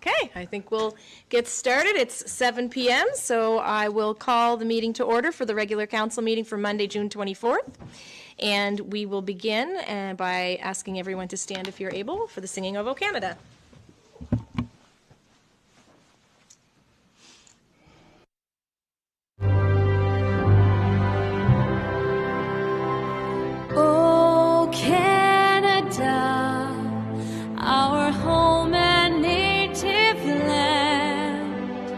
Okay, I think we'll get started. It's 7 p.m., so I will call the meeting to order for the regular council meeting for Monday, June 24th. And we will begin by asking everyone to stand if you're able for the singing of O Canada. O Canada, our home and native land,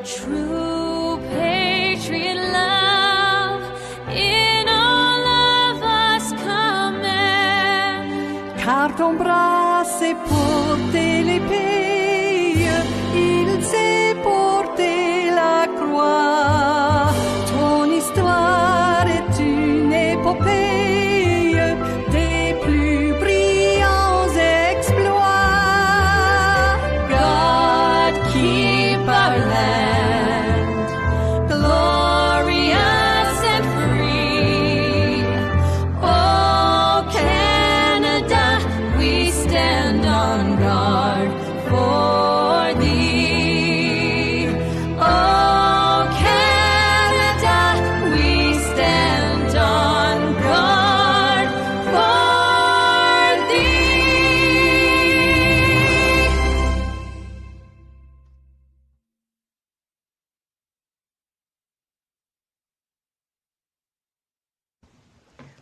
true patriot love in all of us command. Car ton bras s'est porté l'épée, il s'est porté la croix. Ton histoire est une épopée.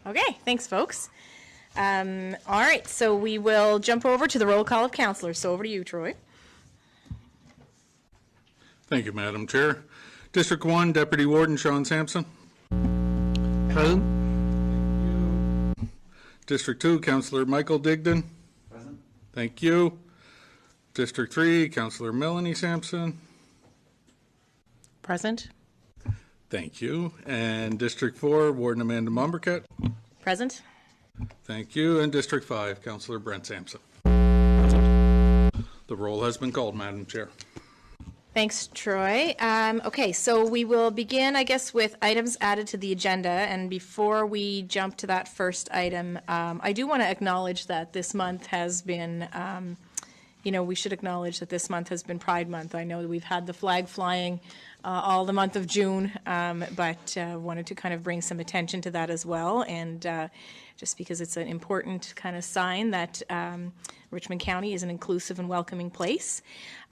Okay, thanks, folks. All right, so we will jump over to the roll call of councillors. So over to you, Troy. Thank you, Madam Chair. District 1, Deputy Warden Sean Sampson. Present. District 2, Councillor Michael Digdon. Present. Thank you. District 3, Councillor Melanie Sampson. Present. Thank you. And District 4, Warden Amanda Mombercat. Present. Thank you. And District 5, Councillor Brent Sampson. The roll has been called, Madam Chair. Thanks, Troy. Okay, so we will begin, I guess, with items added to the agenda. And before we jump to that first item, I do want to acknowledge that this month has been, we should acknowledge that this month has been Pride Month. I know that we've had the flag flying all the month of June, but wanted to kind of bring some attention to that as well. And just because it's an important kind of sign that Richmond County is an inclusive and welcoming place.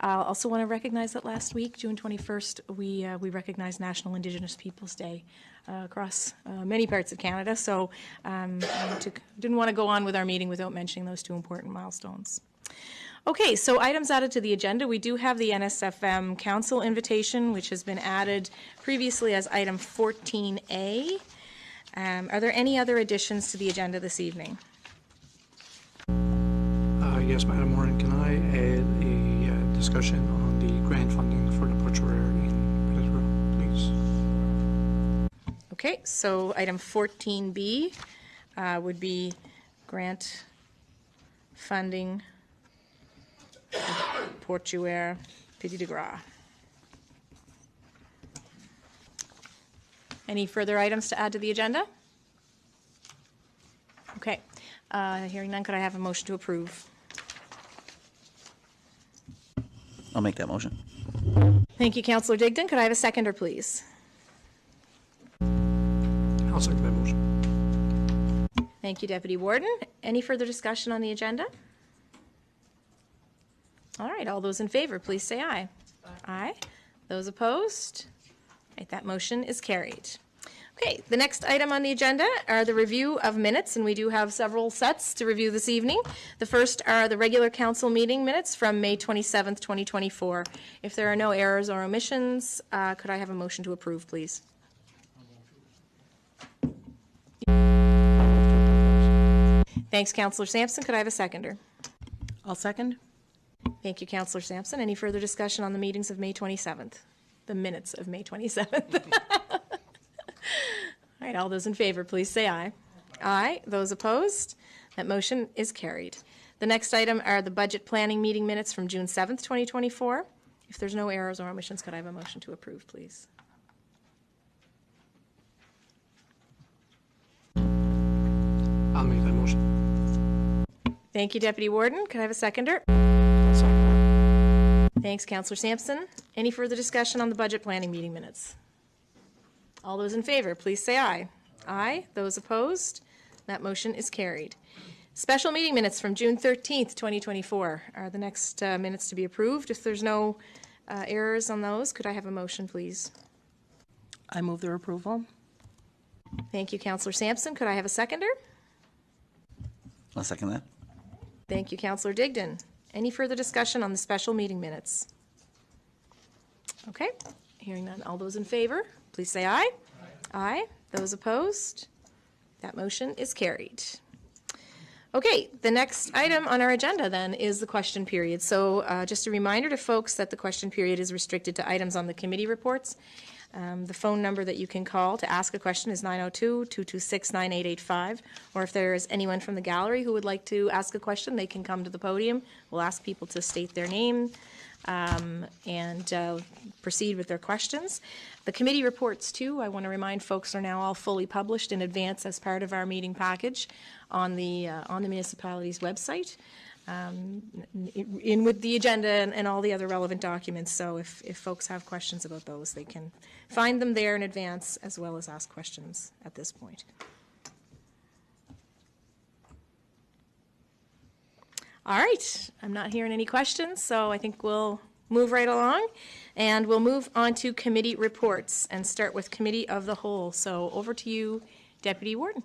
I also want to recognize that last week, June 21st, we recognized National Indigenous Peoples Day across many parts of Canada. So didn't want to go on with our meeting without mentioning those two important milestones. Okay, so items added to the agenda. We do have the NSFM Council invitation, which has been added previously as item 14A. Are there any other additions to the agenda this evening? Yes, Madam Warren, can I add a discussion on the grant funding for the butcher in Peterborough, please? Okay, so item 14B would be grant funding Portuaire, Petit de Gras. Any further items to add to the agenda? Okay, hearing none, could I have a motion to approve? I'll make that motion. Thank you, Councillor Digdon. Could I have a seconder, please? I'll second that motion. Thank you, Deputy Warden. Any further discussion on the agenda? All right, all those in favor, please say aye. Aye. Those opposed? Right, that motion is carried. Okay, the next item on the agenda are the review of minutes, and we do have several sets to review this evening. The first are the regular council meeting minutes from May 27th, 2024. If there are no errors or omissions, could I have a motion to approve, please? Thanks, Councillor Sampson. Could I have a seconder? I'll second. Thank you, Councillor Sampson. Any further discussion on the meetings of May 27th? The minutes of May 27th. All right, all those in favor, please say aye. Aye. Those opposed? That motion is carried. The next item are the budget planning meeting minutes from June 7th, 2024. If there's no errors or omissions, could I have a motion to approve, please? I'll make that motion. Thank you, Deputy Warden. Could I have a seconder? Thanks, Councillor Sampson. Any further discussion on the budget planning meeting minutes? All those in favor, please say aye. Aye. Those opposed? That motion is carried. Special meeting minutes from June 13th, 2024 are the next minutes to be approved. If there's no errors on those, could I have a motion, please? I move their approval. Thank you, Councillor Sampson. Could I have a seconder? I'll second that. Thank you, Councillor Digdon. Any further discussion on the special meeting minutes? Okay, hearing none. All those in favor, please say aye. Aye. Those opposed? That motion is carried. Okay, the next item on our agenda then is the question period. So just a reminder to folks that the question period is restricted to items on the committee reports. The phone number that you can call to ask a question is 902-226-9885. Or if there is anyone from the gallery who would like to ask a question, they can come to the podium. We'll ask people to state their name and proceed with their questions. The committee reports, too, I want to remind folks, are now all fully published in advance as part of our meeting package on the municipality's website. In with the agenda and all the other relevant documents. So if folks have questions about those, they can find them there in advance as well as ask questions at this point. All right, I'm not hearing any questions, so I think we'll move right along. And we'll move on to committee reports and start with Committee of the Whole. So over to you, Deputy Warden.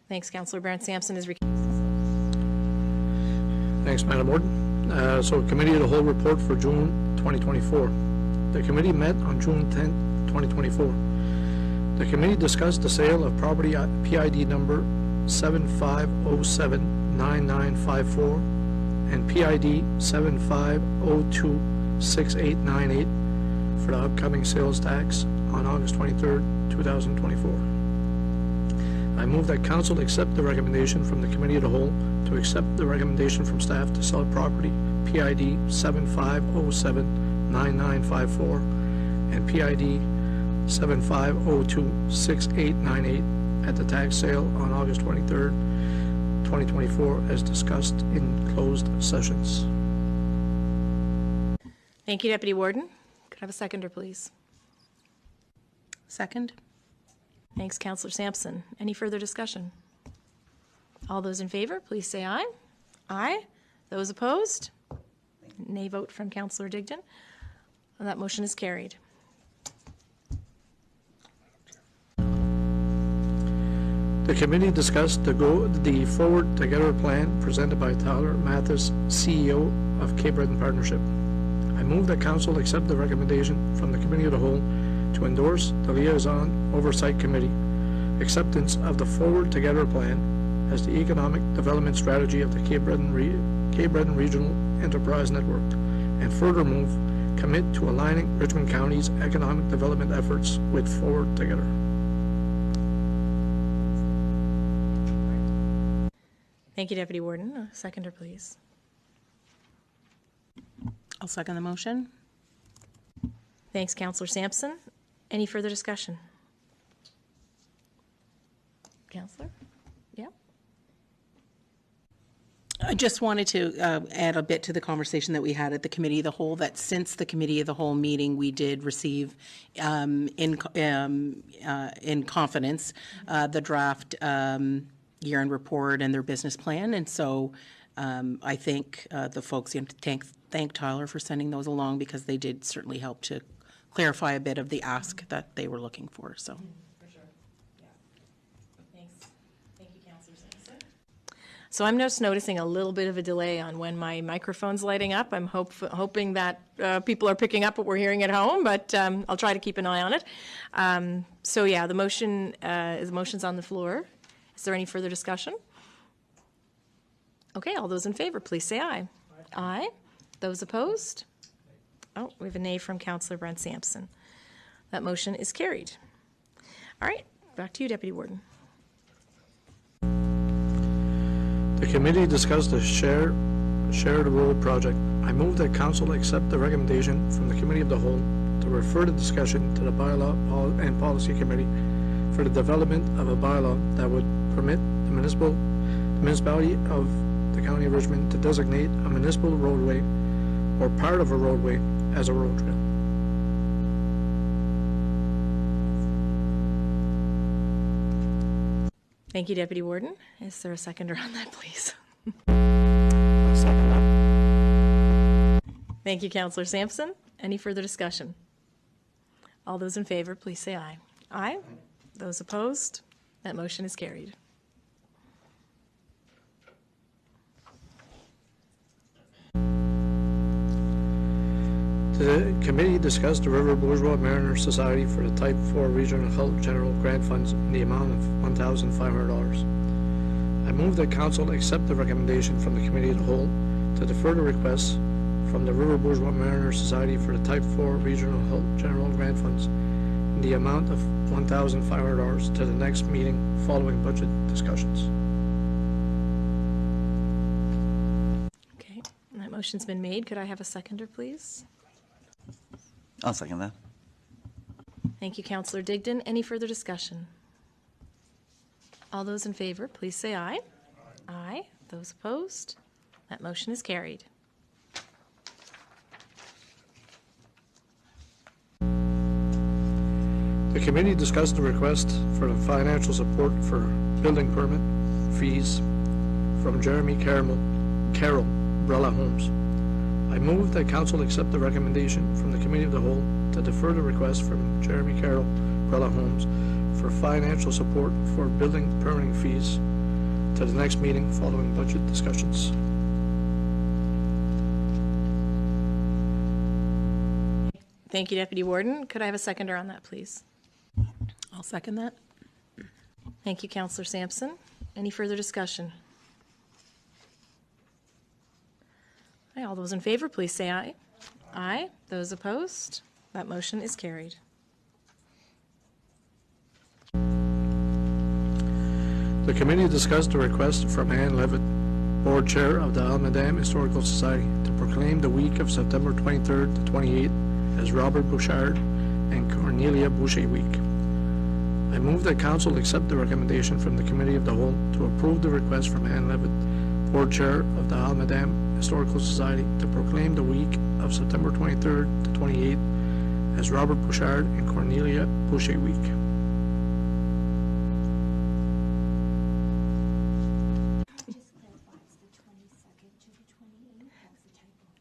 Thanks, Councillor Brent Sampson is recused. Thanks, Madam Warden. So Committee of the Whole report for June 2024. The committee met on June 10, 2024. The committee discussed the sale of property PID number 75079954 and PID 75026898 for the upcoming sales tax on August 23, 2024. I move that Council accept the recommendation from the Committee of the Whole to accept the recommendation from staff to sell property PID 75079954 and PID 75026898 at the tax sale on August 23rd, 2024 as discussed in closed sessions. Thank you, Deputy Warden. Could I have a seconder, please? Second. Thanks, Councillor Sampson. Any further discussion? All those in favor, please say aye. Aye. Those opposed? Nay vote from Councillor Digdon. And that motion is carried. The committee discussed the Forward Together plan presented by Tyler Mathis, CEO of Cape Breton Partnership. I move that Council accept the recommendation from the Committee of the Whole to endorse the Liaison Oversight Committee acceptance of the Forward Together plan as the economic development strategy of the Cape Breton Regional Enterprise Network, and further commit to aligning Richmond County's economic development efforts with Forward Together. Thank you, Deputy Warden. A seconder, please. I'll second the motion. Thanks, Councillor Sampson. Any further discussion? Councillor? Yeah. I just wanted to add a bit to the conversation that we had at the Committee of the Whole, that since the Committee of the Whole meeting, we did receive in confidence the draft year-end report and their business plan. And so I think the folks, thank Tyler for sending those along, because they did certainly help to clarify a bit of the ask that they were looking for. So. For sure. Yeah. Thanks. Thank you, Councillor Sampson. So I'm just noticing a little bit of a delay on when my microphone's lighting up. I'm hoping that people are picking up what we're hearing at home, but I'll try to keep an eye on it. So yeah, the motion's on the floor. Is there any further discussion? Okay, all those in favor, please say aye. Aye. Those opposed? Oh, we have a nay from Councillor Brent Sampson. That motion is carried. All right, back to you, Deputy Warden. The committee discussed the shared road project. I move that Council accept the recommendation from the Committee of the Whole to refer the discussion to the Bylaw and Policy Committee for the development of a bylaw that would permit the municipality of the County of Richmond to designate a municipal roadway or part of a roadway as a road trail. Thank you, Deputy Warden. Is there a seconder on that, please? Thank you, Councillor Sampson. Any further discussion? All those in favor, please say aye. Aye. Those opposed? That motion is carried. The committee discussed the River Bourgeois Mariner Society for the Type 4 Regional Health General Grant Funds in the amount of $1,500. I move that Council accept the recommendation from the Committee of the Whole to defer the request from the River Bourgeois Mariner Society for the Type 4 Regional Health General Grant Funds in the amount of $1,500 to the next meeting following budget discussions. Okay, and that motion's been made. Could I have a seconder, please? I'll second that. Thank you, Councillor Digdon. Any further discussion? All those in favor, please say aye. Aye. Those opposed? That motion is carried. The committee discussed the request for the financial support for building permit fees from Jeremy Carroll, Brella Homes. I move that Council accept the recommendation from the Committee of the Whole to defer the request from Jeremy Carroll, Brella Homes for financial support for building permitting fees to the next meeting following budget discussions. Thank you, Deputy Warden. Could I have a seconder on that, please? I'll second that. Thank you, Councillor Sampson. Any further discussion? Aye, all those in favor, please say aye. Aye. Those opposed? That motion is carried. The committee discussed the request from Ann Levitt, Board Chair of the Almadam Historical Society, to proclaim the week of September 23rd to 28th as Robert Bouchard and Cornelia Boucher Week. I move that Council accept the recommendation from the Committee of the Whole to approve the request from Ann Levitt, Board Chair of the Almadam Historical Society, to proclaim the week of September 23rd to 28th as Robert Bouchard and Cornelia Boucher Week.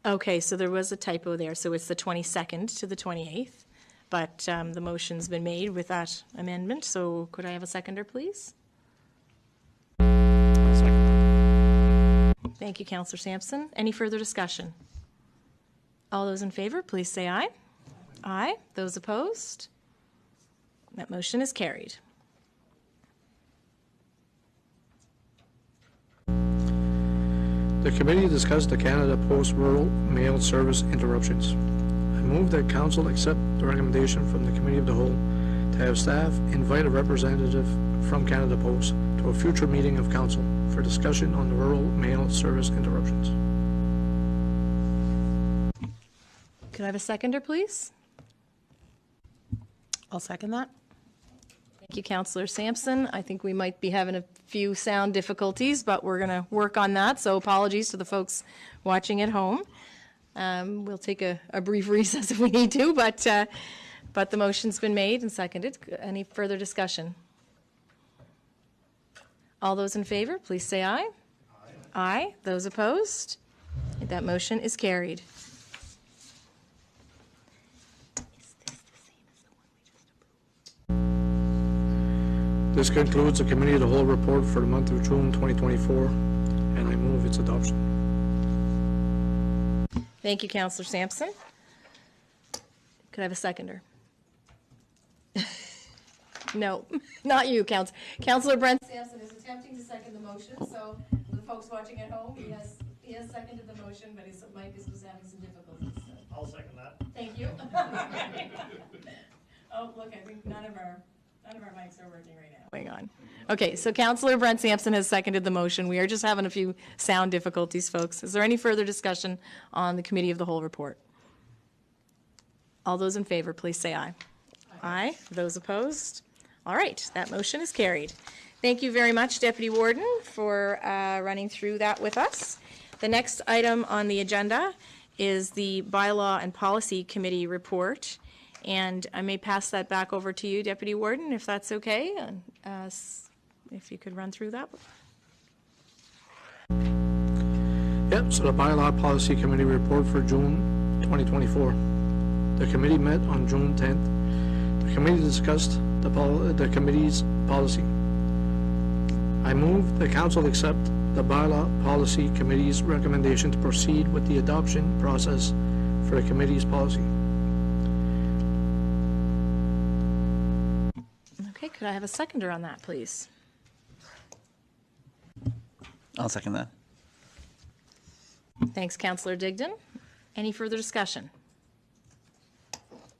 Okay, so there was a typo there, so it's the 22nd to the 28th, but the motion's been made with that amendment, so could I have a seconder, please? Thank you, Councillor Sampson. Any further discussion? All those in favor, please say aye. Aye. Those opposed? That motion is carried. The committee discussed the Canada Post Rural Mail Service interruptions. I move that Council accept the recommendation from the Committee of the Whole to have staff invite a representative from Canada Post to a future meeting of Council for discussion on the rural mail service interruptions. Could I have a seconder, please? I'll second that. Thank you, Councillor Sampson. I think we might be having a few sound difficulties, but we're going to work on that, so apologies to the folks watching at home. We'll take a brief recess if we need to, but the motion's been made and seconded. Any further discussion? All those in favor, please say aye. Aye. Aye. Those opposed? That motion is carried. This concludes the Committee of the Whole report for the month of June 2024, and I move its adoption. Thank you, Councillor Sampson. Could I have a seconder? No, not you, Councillor Brent Sampson is attempting to second the motion, so for the folks watching at home, he has seconded the motion, but his mic was having some difficulties. So. I'll second that. Thank you. Oh, look, I think none of our mics are working right now. Hang on. Okay, so Councillor Brent Sampson has seconded the motion. We are just having a few sound difficulties, folks. Is there any further discussion on the Committee of the Whole report? All those in favor, please say aye. Aye. Those opposed? All right, that motion is carried. Thank you very much, Deputy Warden, for running through that with us. The next item on the agenda is the Bylaw and Policy Committee report. And I may pass that back over to you, Deputy Warden, if that's okay, and if you could run through that. Yep, so the Bylaw Policy Committee report for June 2024. The committee met on June 10th. The committee discussed the committee's policy. I move the council accept the Bylaw Policy Committee's recommendation to proceed with the adoption process for the committee's policy. Okay, could I have a seconder on that, please? I'll second that. Thanks, Councillor Digdon. Any further discussion?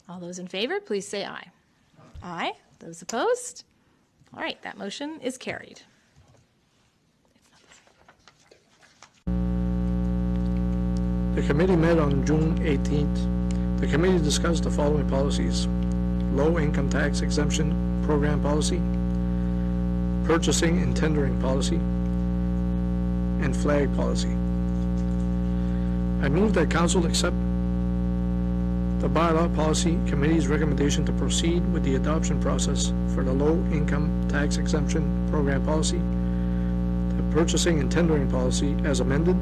All those in favor, please say aye. Aye. Those opposed? All right, that motion is carried. The committee met on June 18th. The committee discussed the following policies: low income tax exemption program policy, purchasing and tendering policy, and flag policy. I move that council accept the Bylaw Policy Committee's recommendation to proceed with the adoption process for the low income tax exemption program policy, the purchasing and tendering policy as amended,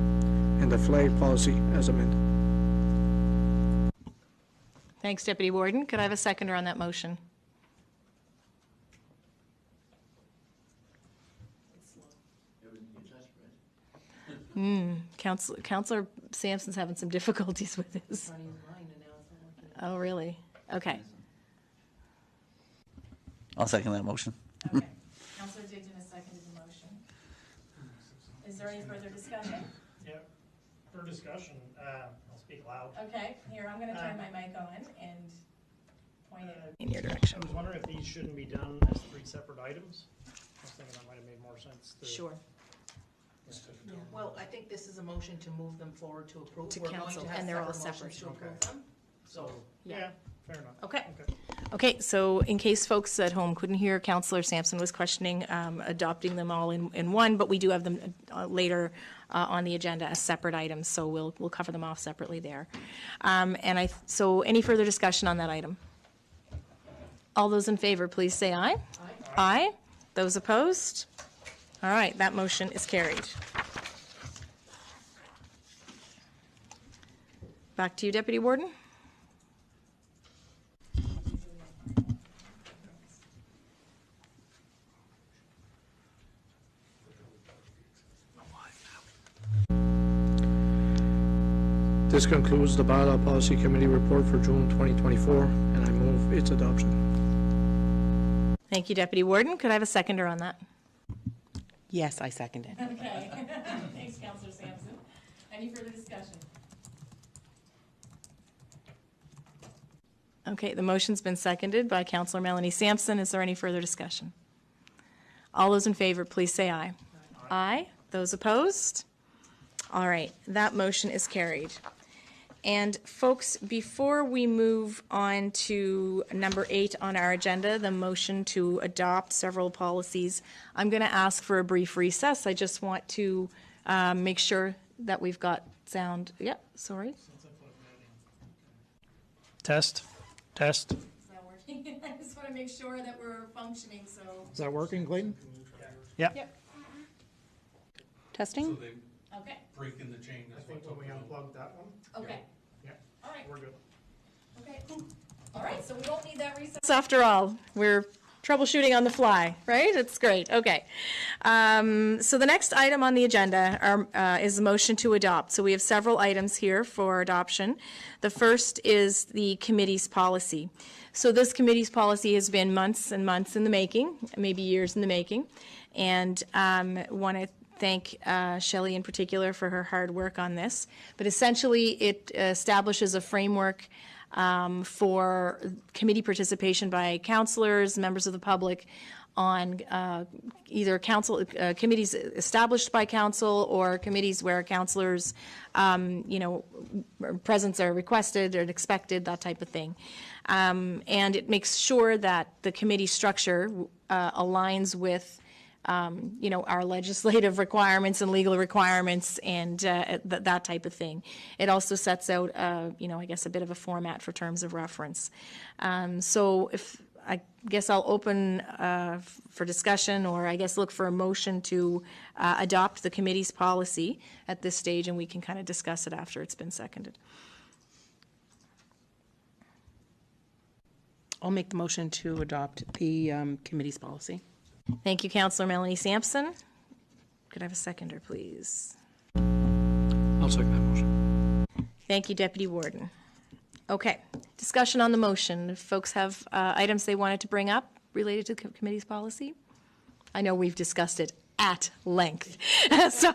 and the flag policy as amended. Thanks, Deputy Warden. Could I have a seconder on that motion? Councillor Sampson's having some difficulties with this. Oh, really? Okay. I'll second that motion. Okay. Councillor Digdon has seconded the motion. Is there any further discussion? Yeah, for discussion, I'll speak loud. Okay, here, I'm going to turn my mic on and point it in your direction. I was wondering if these shouldn't be done as 3 separate items. I was thinking that might have made more sense to. Sure. Well, I think this is a motion to move them forward to approve. To We're going council, to have and they're all separate motions separate. to approve them. So, Yeah, fair enough. Okay. Okay, so in case folks at home couldn't hear, Councillor Sampson was questioning adopting them all in one, but we do have them later on the agenda as separate items, so we'll cover them off separately there. So any further discussion on that item? All those in favor, please say aye. Aye. Aye. Those opposed? All right, that motion is carried. Back to you, Deputy Warden. This concludes the Bylaw Policy Committee report for June 2024, and I move its adoption. Thank you, Deputy Warden. Could I have a seconder on that? yes, I second it. Okay. Thanks, Councillor Sampson. Any further discussion? Okay, the motion's been seconded by Councillor Melanie Sampson. Is there any further discussion? All those in favor, please say aye. Aye. Those opposed? All right, that motion is carried. And folks, before we move on to number 8 on our agenda, the motion to adopt several policies, I'm going to ask for a brief recess. I just want to make sure that we've got sound. Yeah, sorry. Test. Is that working? I just want to make sure that we're functioning, so. Is that working, Clayton? Yeah. Yep. Testing? they Okay, break in the chain. I think when we unplugged that one, okay. yeah, All right. we're good. Okay. All right, so we don't need that recess. After all, we're troubleshooting on the fly, right? It's great. Okay. So the next item on the agenda is the motion to adopt. So we have several items here for adoption. The first is the committee's policy. So this committee's policy has been months and months in the making, maybe years in the making. And want to thank Shelley in particular for her hard work on this. But essentially, it establishes a framework for committee participation by councillors, members of the public, on either council committees established by council or committees where councillors, presence are requested or expected, that type of thing. And it makes sure that the committee structure aligns with our legislative requirements and legal requirements and that type of thing. It also sets out, I guess, a bit of a format for terms of reference. So I guess I'll open for discussion, or I guess look for a motion to adopt the committee's policy at this stage, and we can kind of discuss it after it's been seconded. I'll make the motion to adopt the committee's policy. Thank you, Councillor Melanie Sampson. Could I have a seconder, please? I'll second that motion. Thank you, Deputy Warden. Okay, discussion on the motion. If folks have items they wanted to bring up related to the committee's policy? I know we've discussed it at length, so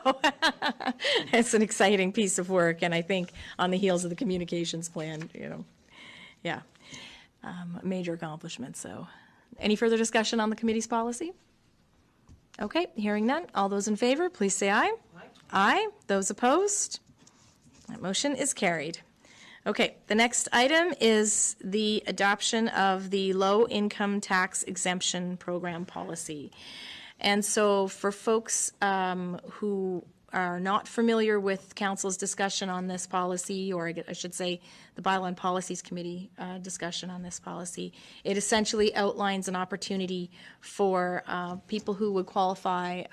it's an exciting piece of work, and I think on the heels of the communications plan, a major accomplishment. So, any further discussion on the committee's policy? Okay, hearing none. All those in favor, please say aye. Aye. Aye. Those opposed? That motion is carried. Okay, the next item is the adoption of the low income tax exemption program policy. And so for folks who are not familiar with Council's discussion on this policy, or I should say the Bylaw and Policies Committee discussion on this policy, it essentially outlines an opportunity for people who would qualify,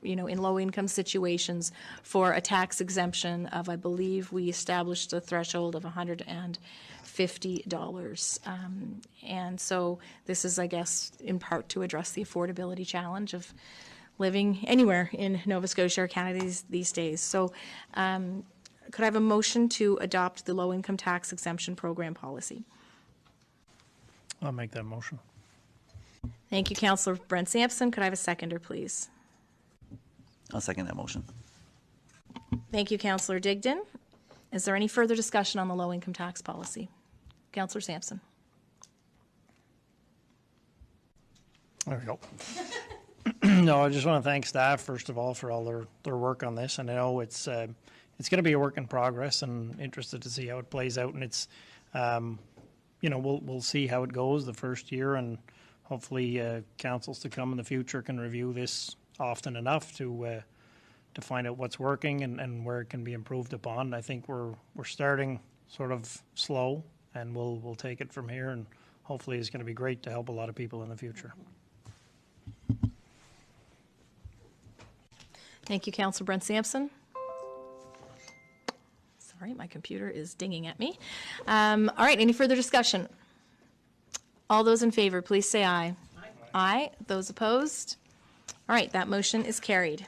in low-income situations for a tax exemption of, I believe we established a threshold of $150. And so this is, I guess, in part to address the affordability challenge of living anywhere in Nova Scotia or Canada these days. So could I have a motion to adopt the low-income tax exemption program policy? I'll make that motion. Thank you, Councillor Brent Sampson. Could I have a seconder, please? I'll second that motion. Thank you, Councillor Digdon. Is there any further discussion on the low-income tax policy? Councillor Sampson. There we go. No, I just want to thank staff, first of all, for all their work on this. And I know it's going to be a work in progress, and interested to see how it plays out. And it's, we'll see how it goes the first year, and hopefully councils to come in the future can review this often enough to find out what's working and where it can be improved upon. I think we're starting sort of slow, and we'll take it from here, and hopefully it's going to be great to help a lot of people in the future. Thank you, Councillor Brent Sampson. Sorry, my computer is dinging at me. All right, any further discussion? All those in favor, please say aye. Aye. Aye. Those opposed? All right, that motion is carried.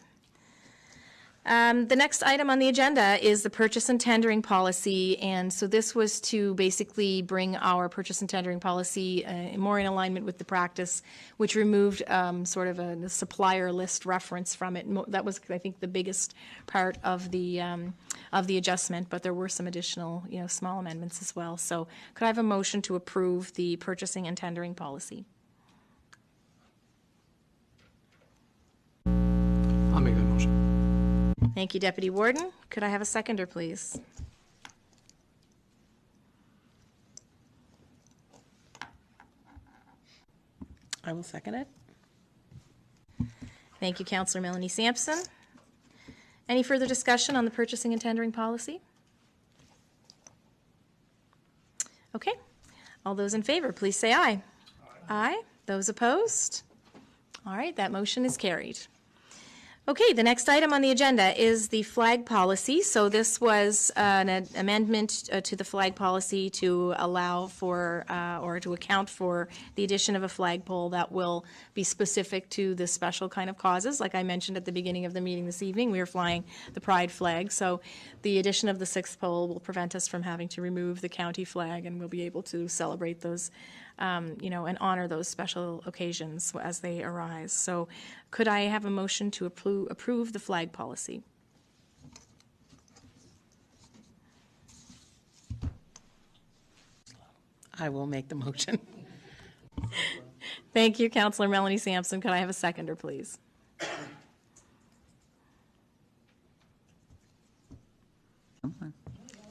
The next item on the agenda is the purchase and tendering policy, and so this was to basically bring our purchase and tendering policy more in alignment with the practice, which removed sort of a supplier list reference from it. That was, I think, the biggest part of the adjustment, but there were some additional, small amendments as well. So, could I have a motion to approve the purchasing and tendering policy? I'll make that motion. Thank you, Deputy Warden. Could I have a seconder, please? I will second it. Thank you, Councillor Melanie Sampson. Any further discussion on the purchasing and tendering policy? Okay. All those in favor, please say aye. Aye. Those opposed? All right, that motion is carried. Okay, the next item on the agenda is the flag policy. So this was an amendment to the flag policy to allow for or to account for the addition of a flagpole that will be specific to the special kind of causes. Like I mentioned at the beginning of the meeting this evening, we are flying the pride flag. So the addition of the sixth pole will prevent us from having to remove the county flag, and we'll be able to celebrate those and honor those special occasions as they arise. So could I have a motion to approve the flag policy? I will make the motion. Thank you, Councillor Melanie Sampson. Could I have a seconder, please?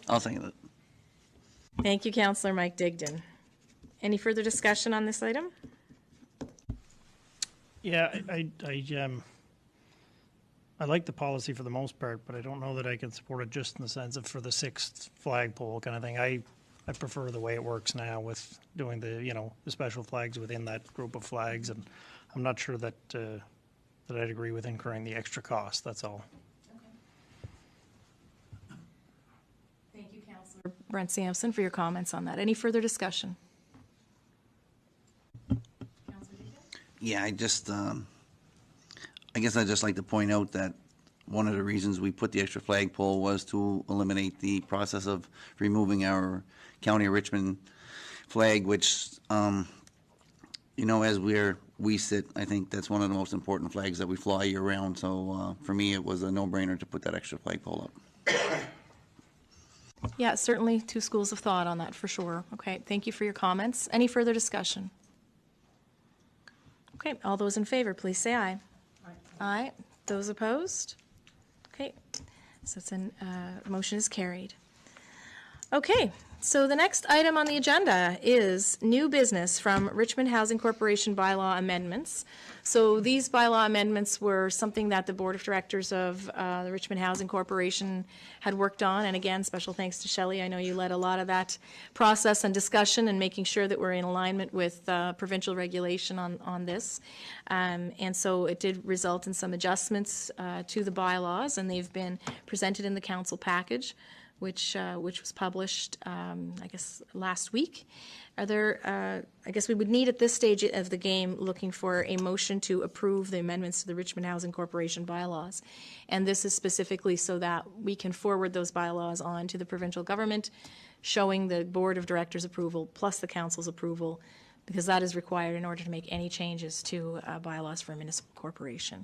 I'll second it. Thank you, Councillor Mike Digdon. Any further discussion on this item? Yeah, I like the policy for the most part, but I don't know that I can support it just in the sense of for the sixth flagpole kind of thing. I prefer the way it works now with doing the, the special flags within that group of flags, and I'm not sure that that I'd agree with incurring the extra cost, that's all. Thank you, Councillor Brent Sampson, for your comments on that. Any further discussion? Yeah, I guess I'd just like to point out that one of the reasons we put the extra flagpole was to eliminate the process of removing our County of Richmond flag, which, as we sit, I think that's one of the most important flags that we fly year round. So for me, it was a no-brainer to put that extra flagpole up. Yeah, certainly two schools of thought on that for sure. Okay, thank you for your comments. Any further discussion? Okay, all those in favor, please say aye. Aye. Those opposed? Okay, so motion is carried. Okay, so the next item on the agenda is new business from Richmond Housing Corporation bylaw amendments. So these bylaw amendments were something that the Board of Directors of the Richmond Housing Corporation had worked on. And again, special thanks to Shelley. I know you led a lot of that process and discussion and making sure that we're in alignment with provincial regulation on this. And so it did result in some adjustments to the bylaws, and they've been presented in the council package, which was published, I guess, last week. Are there, I guess we would need at this stage of the game looking for a motion to approve the amendments to the Richmond Housing Corporation bylaws. And this is specifically so that we can forward those bylaws on to the provincial government, showing the Board of Directors approval plus the council's approval, because that is required in order to make any changes to bylaws for a municipal corporation.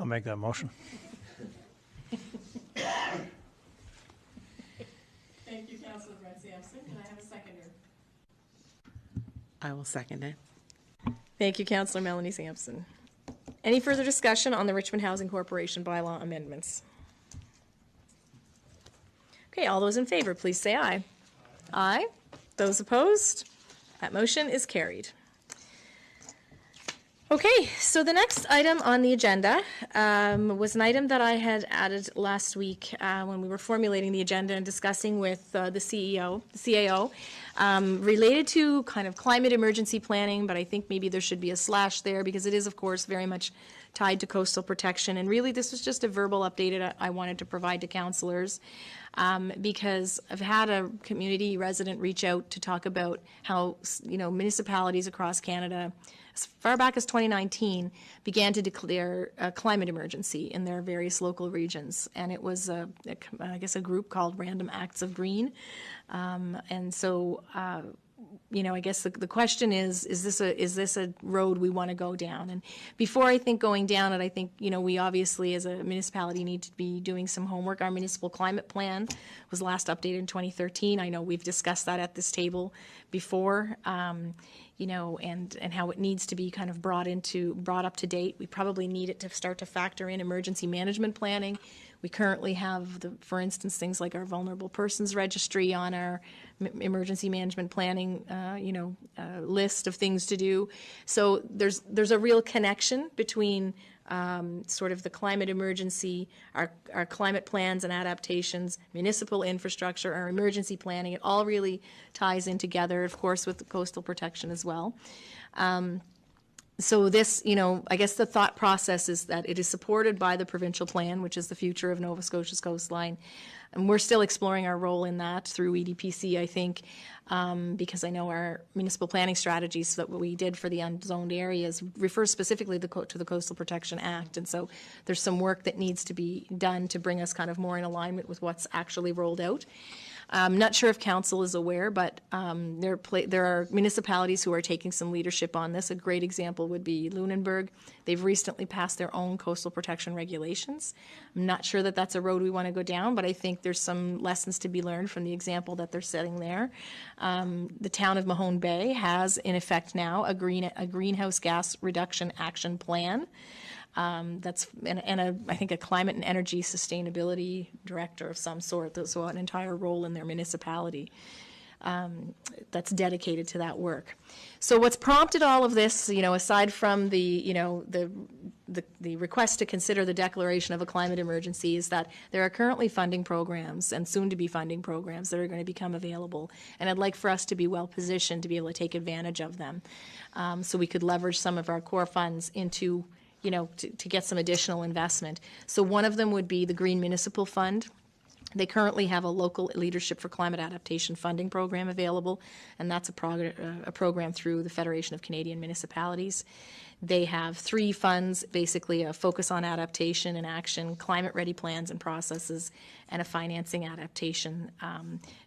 I'll make that motion. Thank you, Councillor Brent Sampson. Can I have a seconder? I will second it. Thank you, Councillor Melanie Sampson. Any further discussion on the Richmond Housing Corporation bylaw amendments? Okay, all those in favor, please say aye. Aye. Those opposed? That motion is carried. Okay, so the next item on the agenda was an item that I had added last week when we were formulating the agenda and discussing with the CAO, related to kind of climate emergency planning, but I think maybe there should be a slash there because it is, of course, very much tied to coastal protection. And really, this was just a verbal update that I wanted to provide to councillors because I've had a community resident reach out to talk about how, municipalities across Canada, as far back as 2019, began to declare a climate emergency in their various local regions. And it was, I guess, a group called Random Acts of Green. And so, I guess the question is this a road we want to go down? And before I think going down it, I think, we obviously as a municipality need to be doing some homework. Our municipal climate plan was last updated in 2013. I know we've discussed that at this table before. And how it needs to be kind of brought up to date. We probably need it to start to factor in emergency management planning. We currently have, for instance, things like our vulnerable persons registry on our emergency management planning, list of things to do. So there's a real connection between sort of the climate emergency, our climate plans and adaptations, municipal infrastructure, our emergency planning. It all really ties in together, of course, with the coastal protection as well. So this, I guess the thought process is that it is supported by the provincial plan, which is the future of Nova Scotia's coastline. And we're still exploring our role in that through EDPC, I think, because I know our municipal planning strategies that we did for the unzoned areas refer specifically to the Coastal Protection Act. And so there's some work that needs to be done to bring us kind of more in alignment with what's actually rolled out. I'm not sure if council is aware, but there are municipalities who are taking some leadership on this. A great example would be Lunenburg. They've recently passed their own coastal protection regulations. I'm not sure that that's a road we want to go down, but I think there's some lessons to be learned from the example that they're setting there. The town of Mahone Bay has, in effect now, a greenhouse gas reduction action plan. I think a climate and energy sustainability director of some sort, so an entire role in their municipality that's dedicated to that work. So what's prompted all of this, aside from the request to consider the declaration of a climate emergency, is that there are currently funding programs and soon to be funding programs that are going to become available. And I'd like for us to be well positioned to be able to take advantage of them. So we could leverage some of our core funds into to get some additional investment. So one of them would be the Green Municipal Fund. They currently have a local Leadership for Climate Adaptation funding program available, and that's a program through the Federation of Canadian Municipalities. They have 3 funds, basically a focus on adaptation and action, climate-ready plans and processes, and a financing adaptation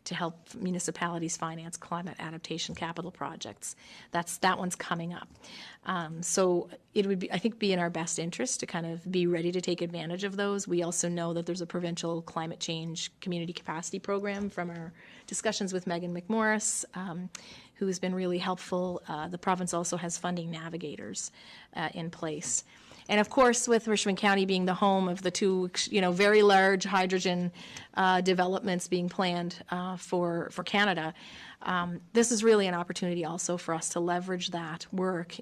to help municipalities finance climate adaptation capital projects. That one's coming up. So it would be, I think, be in our best interest to kind of be ready to take advantage of those. We also know that there's a provincial climate change community capacity program from our discussions with Megan McMorris, who has been really helpful. The province also has funding navigators in place. And of course, with Richmond County being the home of the 2, very large hydrogen developments being planned for Canada, this is really an opportunity also for us to leverage that work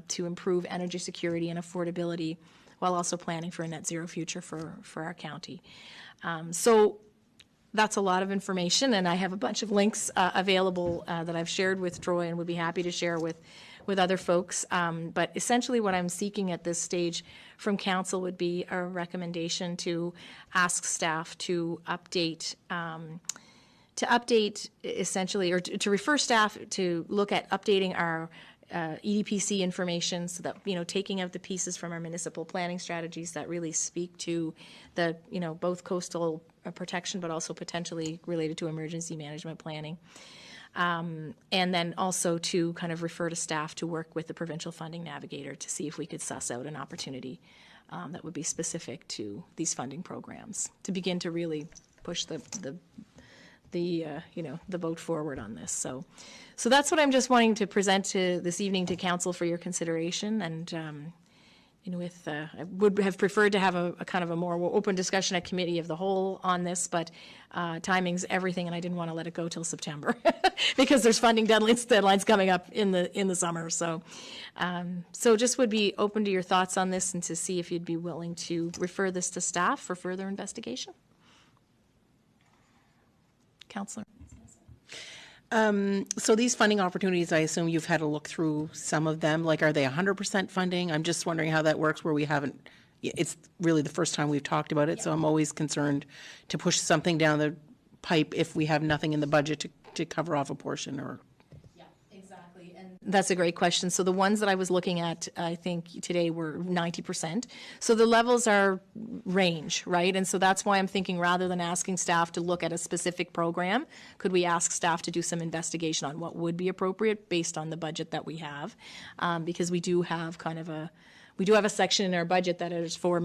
to improve energy security and affordability while also planning for a net zero future for our county. So that's a lot of information, and I have a bunch of links available that I've shared with Troy and would be happy to share with other folks. But essentially what I'm seeking at this stage from council would be a recommendation to ask staff to update essentially, or to refer staff to look at updating our EDPC information so that, taking out the pieces from our municipal planning strategies that really speak to the, both coastal protection, but also potentially related to emergency management planning. And then also to kind of refer to staff to work with the provincial funding navigator to see if we could suss out an opportunity that would be specific to these funding programs to begin to really push the vote forward on this. So that's what I'm just wanting to present to this evening to council for your consideration. And I would have preferred to have a kind of a more open discussion at committee of the whole on this, but timing's everything, and I didn't want to let it go till September because there's funding deadlines coming up in the summer. So just would be open to your thoughts on this and to see if you'd be willing to refer this to staff for further investigation. Councillor. So these funding opportunities, I assume you've had a look through some of them. Like, are they 100% funding? I'm just wondering how that works where we haven't, it's really the first time we've talked about it, so I'm always concerned to push something down the pipe if we have nothing in the budget to cover off a portion or. Yeah, exactly. And that's a great question. So the ones that I was looking at, I think today were 90%. So the levels are range, right? And so that's why I'm thinking rather than asking staff to look at a specific program, could we ask staff to do some investigation on what would be appropriate based on the budget that we have? Because we do have a section in our budget that is for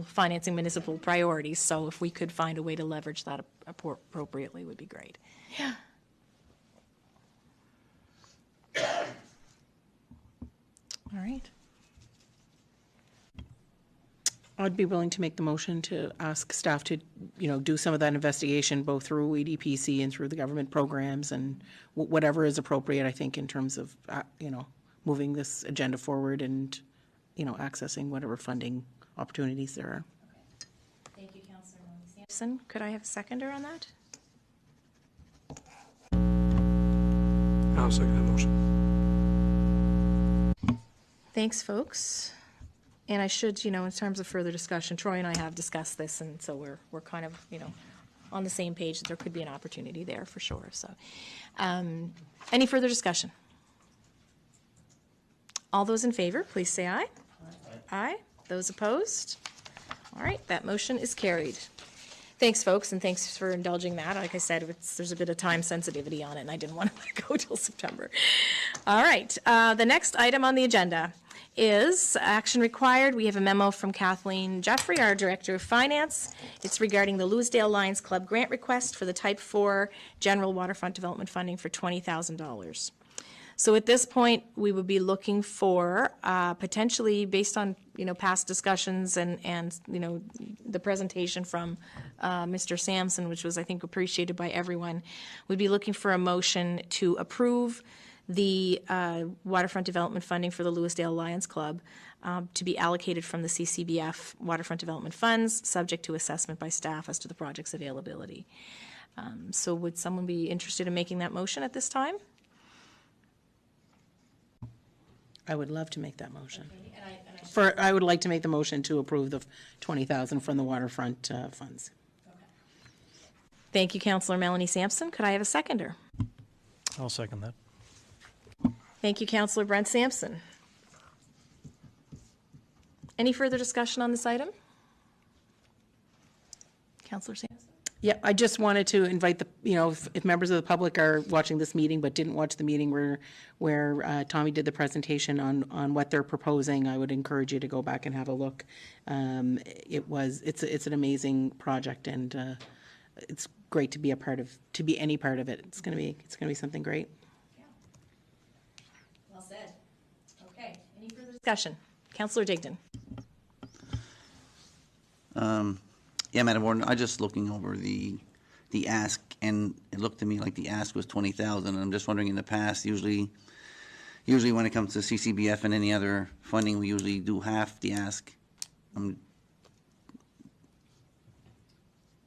financing municipal priorities. So if we could find a way to leverage that appropriately would be great. Yeah. All right. I'd be willing to make the motion to ask staff to, do some of that investigation, both through EDPC and through the government programs and whatever is appropriate, I think, in terms of, moving this agenda forward and, accessing whatever funding opportunities there are. Okay. Thank you, Councillor Sampson. Could I have a seconder on that? I'll second that motion. Thanks, folks. And I should, in terms of further discussion, Troy and I have discussed this, and so we're kind of, on the same page that there could be an opportunity there for sure. So, any further discussion? All those in favor, please say aye. Aye. Those opposed? All right, that motion is carried. Thanks, folks, and thanks for indulging that. Like I said, there's a bit of time sensitivity on it, and I didn't want to let it go till September. All right, the next item on the agenda is action required. We have a memo from Kathleen Jeffrey, our Director of Finance. It's regarding the Lewisdale Lions Club grant request for the Type 4 General Waterfront Development Funding for $20,000. So at this point, we would be looking for, potentially, based on, past discussions and the presentation from Mr. Sampson, which was, I think, appreciated by everyone, we'd be looking for a motion to approve the waterfront development funding for the Lewisdale Lions Club to be allocated from the CCBF waterfront development funds, subject to assessment by staff as to the project's availability. So would someone be interested in making that motion at this time? I would love to make that motion. I would like to make the motion to approve the $20,000 from the waterfront funds. Thank you, Councillor Melanie Sampson. Could I have a seconder? I'll second that. Thank you, Councillor Brent Sampson. Any further discussion on this item? Councillor Sampson? Yeah, I just wanted to invite if members of the public are watching this meeting but didn't watch the meeting where Tommy did the presentation on what they're proposing, I would encourage you to go back and have a look. It's an amazing project, and it's great to be any part of it. It's gonna be something great. Yeah. Well said. Okay. Any further discussion? Councillor Digdon. Yeah, Madam Warden, I just looking over the ask, and it looked to me like the ask was 20,000. I'm just wondering, in the past, usually when it comes to CCBF and any other funding, we usually do half the ask. Well,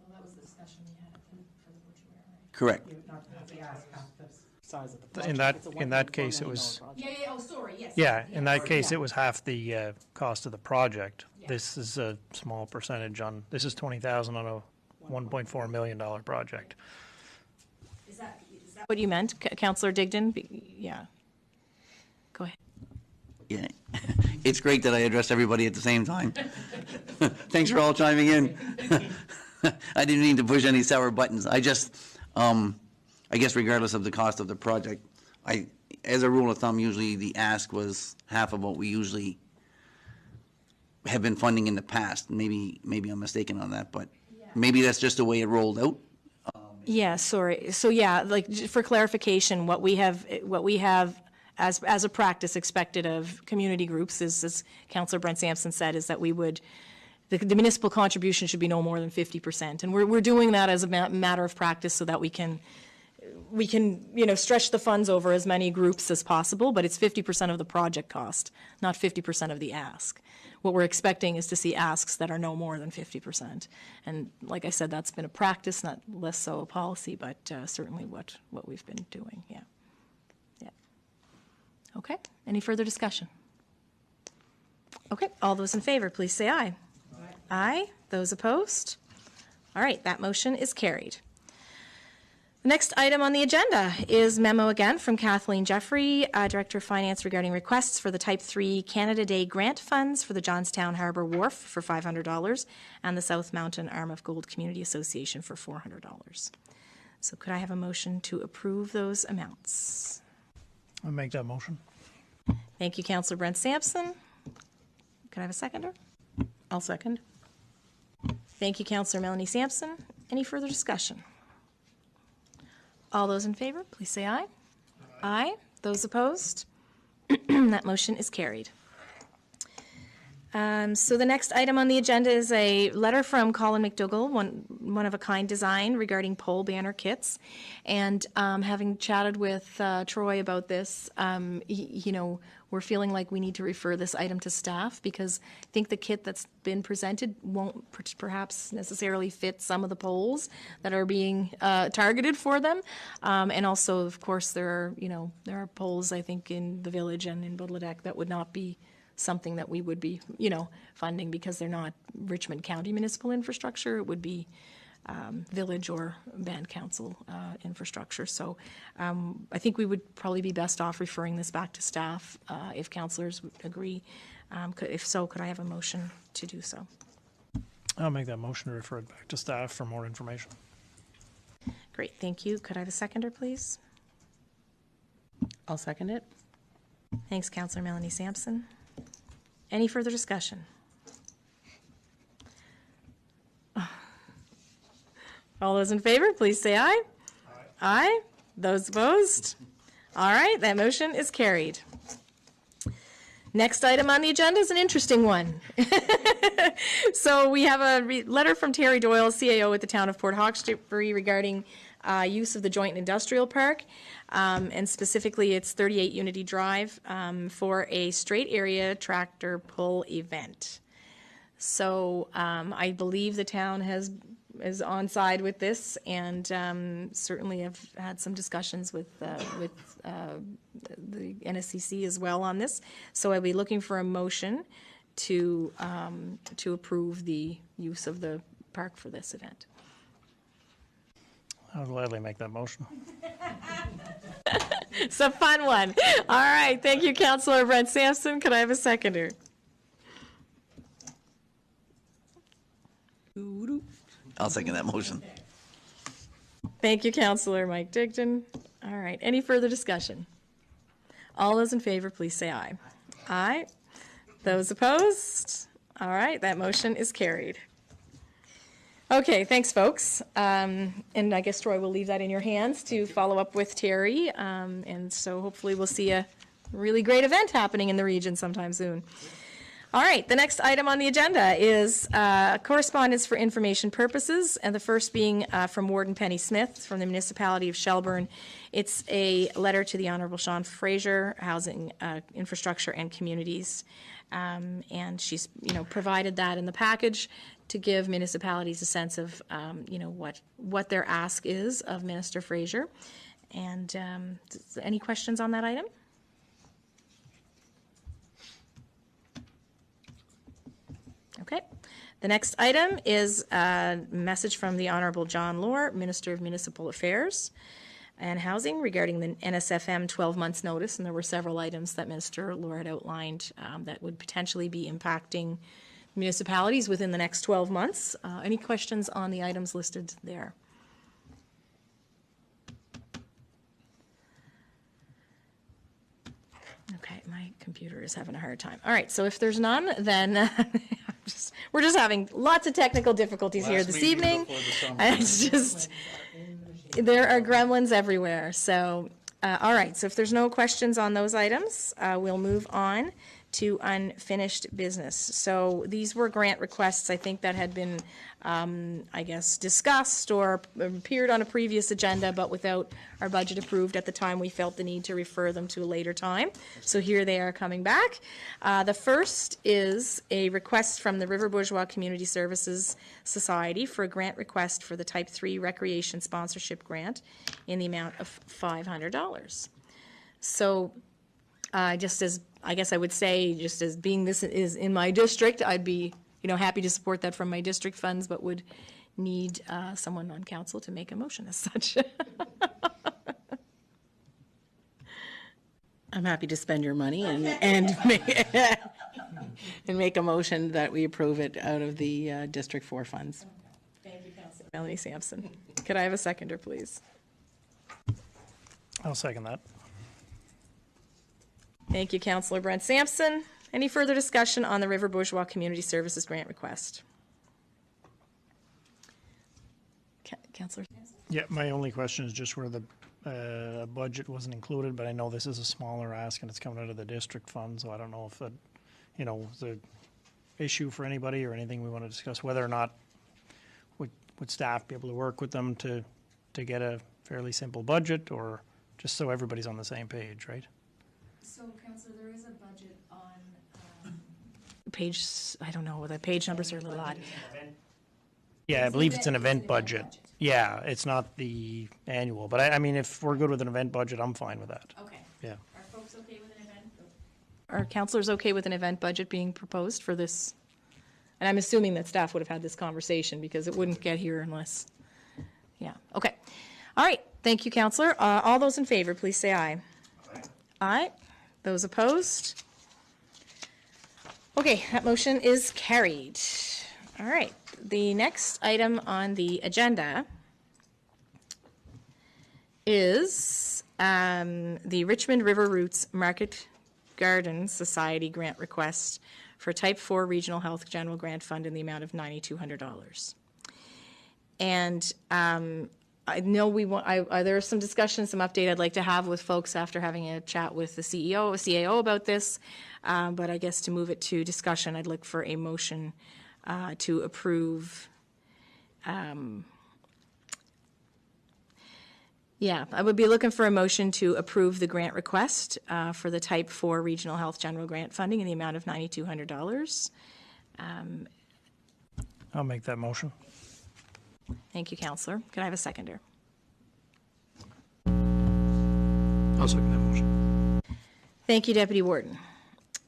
that was the discussion we had for the Butcher, right? Correct. In that case, it was. Yeah. Oh, sorry. Yes. Yeah, in that case, it was half the cost of the project. This is a small percentage this is $20,000 on a $1.4 million project. Is that what you meant, Councillor Digdon? Yeah. Go ahead. Yeah, it's great that I address everybody at the same time. Thanks for all chiming in. I didn't mean to push any sour buttons. I just, I guess regardless of the cost of the project, as a rule of thumb, usually the ask was half of what we usually have been funding in the past. Maybe I'm mistaken on that, but maybe that's just the way it rolled out. Yeah, sorry. So yeah, like for clarification, what we have as a practice expected of community groups is, as Councillor Brent Sampson said, is that the municipal contribution should be no more than 50%, and we're doing that as a matter of practice so that we can stretch the funds over as many groups as possible, but it's 50% of the project cost, not 50% of the ask. What we're expecting is to see asks that are no more than 50%. And like I said, that's been a practice, not less so a policy, but certainly what we've been doing, yeah. Okay, any further discussion? Okay, all those in favor, please say aye. Aye. Those opposed? All right, that motion is carried. The next item on the agenda is memo again from Kathleen Jeffrey, Director of Finance, regarding requests for the Type 3 Canada Day grant funds for the Johnstown Harbour Wharf for $500 and the South Mountain Arm of Gold Community Association for $400. So could I have a motion to approve those amounts? I'll make that motion. Thank you, Councillor Brent Sampson. Could I have a seconder? I'll second. Thank you, Councillor Melanie Sampson. Any further discussion? All those in favor, please say aye. Aye. Those opposed? That motion is carried. So the next item on the agenda is a letter from Colin McDougall, one of a kind design, regarding pole banner kits. And having chatted with Troy about this, we're feeling like we need to refer this item to staff, because I think the kit that's been presented won't perhaps necessarily fit some of the poles that are being targeted for them. And also, of course, there are poles, I think, in the village and in Budledeck that would not be something that we would be, funding, because they're not Richmond County municipal infrastructure. It would be village or band council infrastructure. So I think we would probably be best off referring this back to staff if councillors would agree. If so, could I have a motion to do so? I'll make that motion to refer it back to staff for more information. Great, thank you. Could I have a seconder, please? I'll second it. Thanks, Councillor Melanie Sampson. Any further discussion? All those in favor, please say aye. Aye. Those opposed? All right, that motion is carried. Next item on the agenda is an interesting one. So we have a letter from Terry Doyle, CAO at the town of Port Hawkesbury, regarding use of the joint industrial park, and specifically it's 38 Unity Drive for a straight area tractor pull event. So I believe the town is on side with this, and certainly have had some discussions with the NSCC as well on this. So I'll be looking for a motion to approve the use of the park for this event. I'll gladly make that motion. It's a fun one. All right, thank you, Councillor Brent Sampson. Could I have a seconder? I'll second that motion. Thank you, Councillor Mike Digdon. All right, any further discussion? All those in favor, please say aye. Aye. Those opposed? All right, that motion is carried. Okay, thanks, folks. And I guess, Troy, we'll leave that in your hands to follow up with Terry. And so hopefully we'll see a really great event happening in the region sometime soon. All right, the next item on the agenda is correspondence for information purposes, and the first being from Warden Penny Smith from the Municipality of Shelburne. It's a letter to the Honourable Sean Fraser, Housing, Infrastructure and Communities, and she's provided that in the package to give municipalities a sense of what their ask is of Minister Fraser. And any questions on that item? Okay. The next item is a message from the Honourable John Lohr, Minister of Municipal Affairs and Housing, regarding the NSFM 12 months notice. And there were several items that Minister Lohr had outlined that would potentially be impacting municipalities within the next 12 months. Any questions on the items listed there? Okay, my computer is having a hard time. All right, so if there's none, then we're just having lots of technical difficulties here this evening. It's just, there are gremlins everywhere. So, all right, so if there's no questions on those items, we'll move on to unfinished business. So these were grant requests, I think, that had been, I guess, discussed or appeared on a previous agenda, but without our budget approved at the time, we felt the need to refer them to a later time. So here they are coming back. The first is a request from the River Bourgeois Community Services Society for a grant request for the Type 3 Recreation Sponsorship Grant in the amount of $500. So just as, I guess I would say, just as being this is in my district, I'd be, happy to support that from my district funds, but would need someone on council to make a motion as such. I'm happy to spend your money and make a motion that we approve it out of the District 4 funds. Thank you, Councillor Melanie Sampson. Could I have a seconder, please? I'll second that. Thank you, Councillor Brent Sampson. Any further discussion on the River Bourgeois Community Services grant request? Councillor Sampson? Yeah, my only question is just where the budget wasn't included, but I know this is a smaller ask and it's coming out of the district fund, so I don't know if that, is an issue for anybody or anything we want to discuss, whether or not would staff be able to work with them to get a fairly simple budget, or just so everybody's on the same page, right? So, Councillor, there is a budget on page, I don't know, the page numbers are a little odd. Yeah, I believe it's an event budget. Yeah, it's not the annual, but I mean, if we're good with an event budget, I'm fine with that. Okay. Yeah. Are folks okay with an event? Are councillors okay with an event budget being proposed for this? And I'm assuming that staff would have had this conversation because it wouldn't get here unless, yeah, okay. All right, thank you, Councillor. All those in favor, please say aye. Aye. Aye. Those opposed? Okay, that motion is carried. All right, the next item on the agenda is the Richmond River Roots Market Garden Society grant request for Type 4 Regional Health General Grant Fund in the amount of $9,200. And I know we want, there are some discussions, some update I'd like to have with folks after having a chat with the CAO about this. But I guess to move it to discussion, I'd look for a motion to approve. Yeah, I would be looking for a motion to approve the grant request for the Type 4 Regional Health General Grant Funding in the amount of $9,200. I'll make that motion. Thank you, Councillor. Can I have a seconder? I'll second that motion. Thank you, Deputy Warden.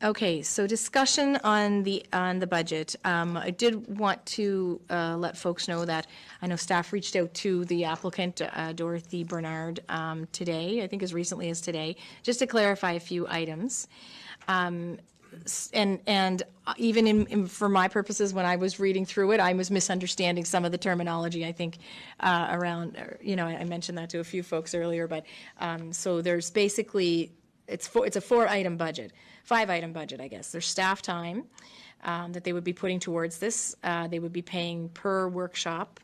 Okay, so discussion on the budget. I did want to let folks know that I know staff reached out to the applicant, Dorothy Bernard, today, I think as recently as today, just to clarify a few items. And even for my purposes, when I was reading through it, I was misunderstanding some of the terminology, I think, around, I mentioned that to a few folks earlier, but so there's basically, it's a 5-item budget, I guess. There's staff time that they would be putting towards this. They would be paying per workshop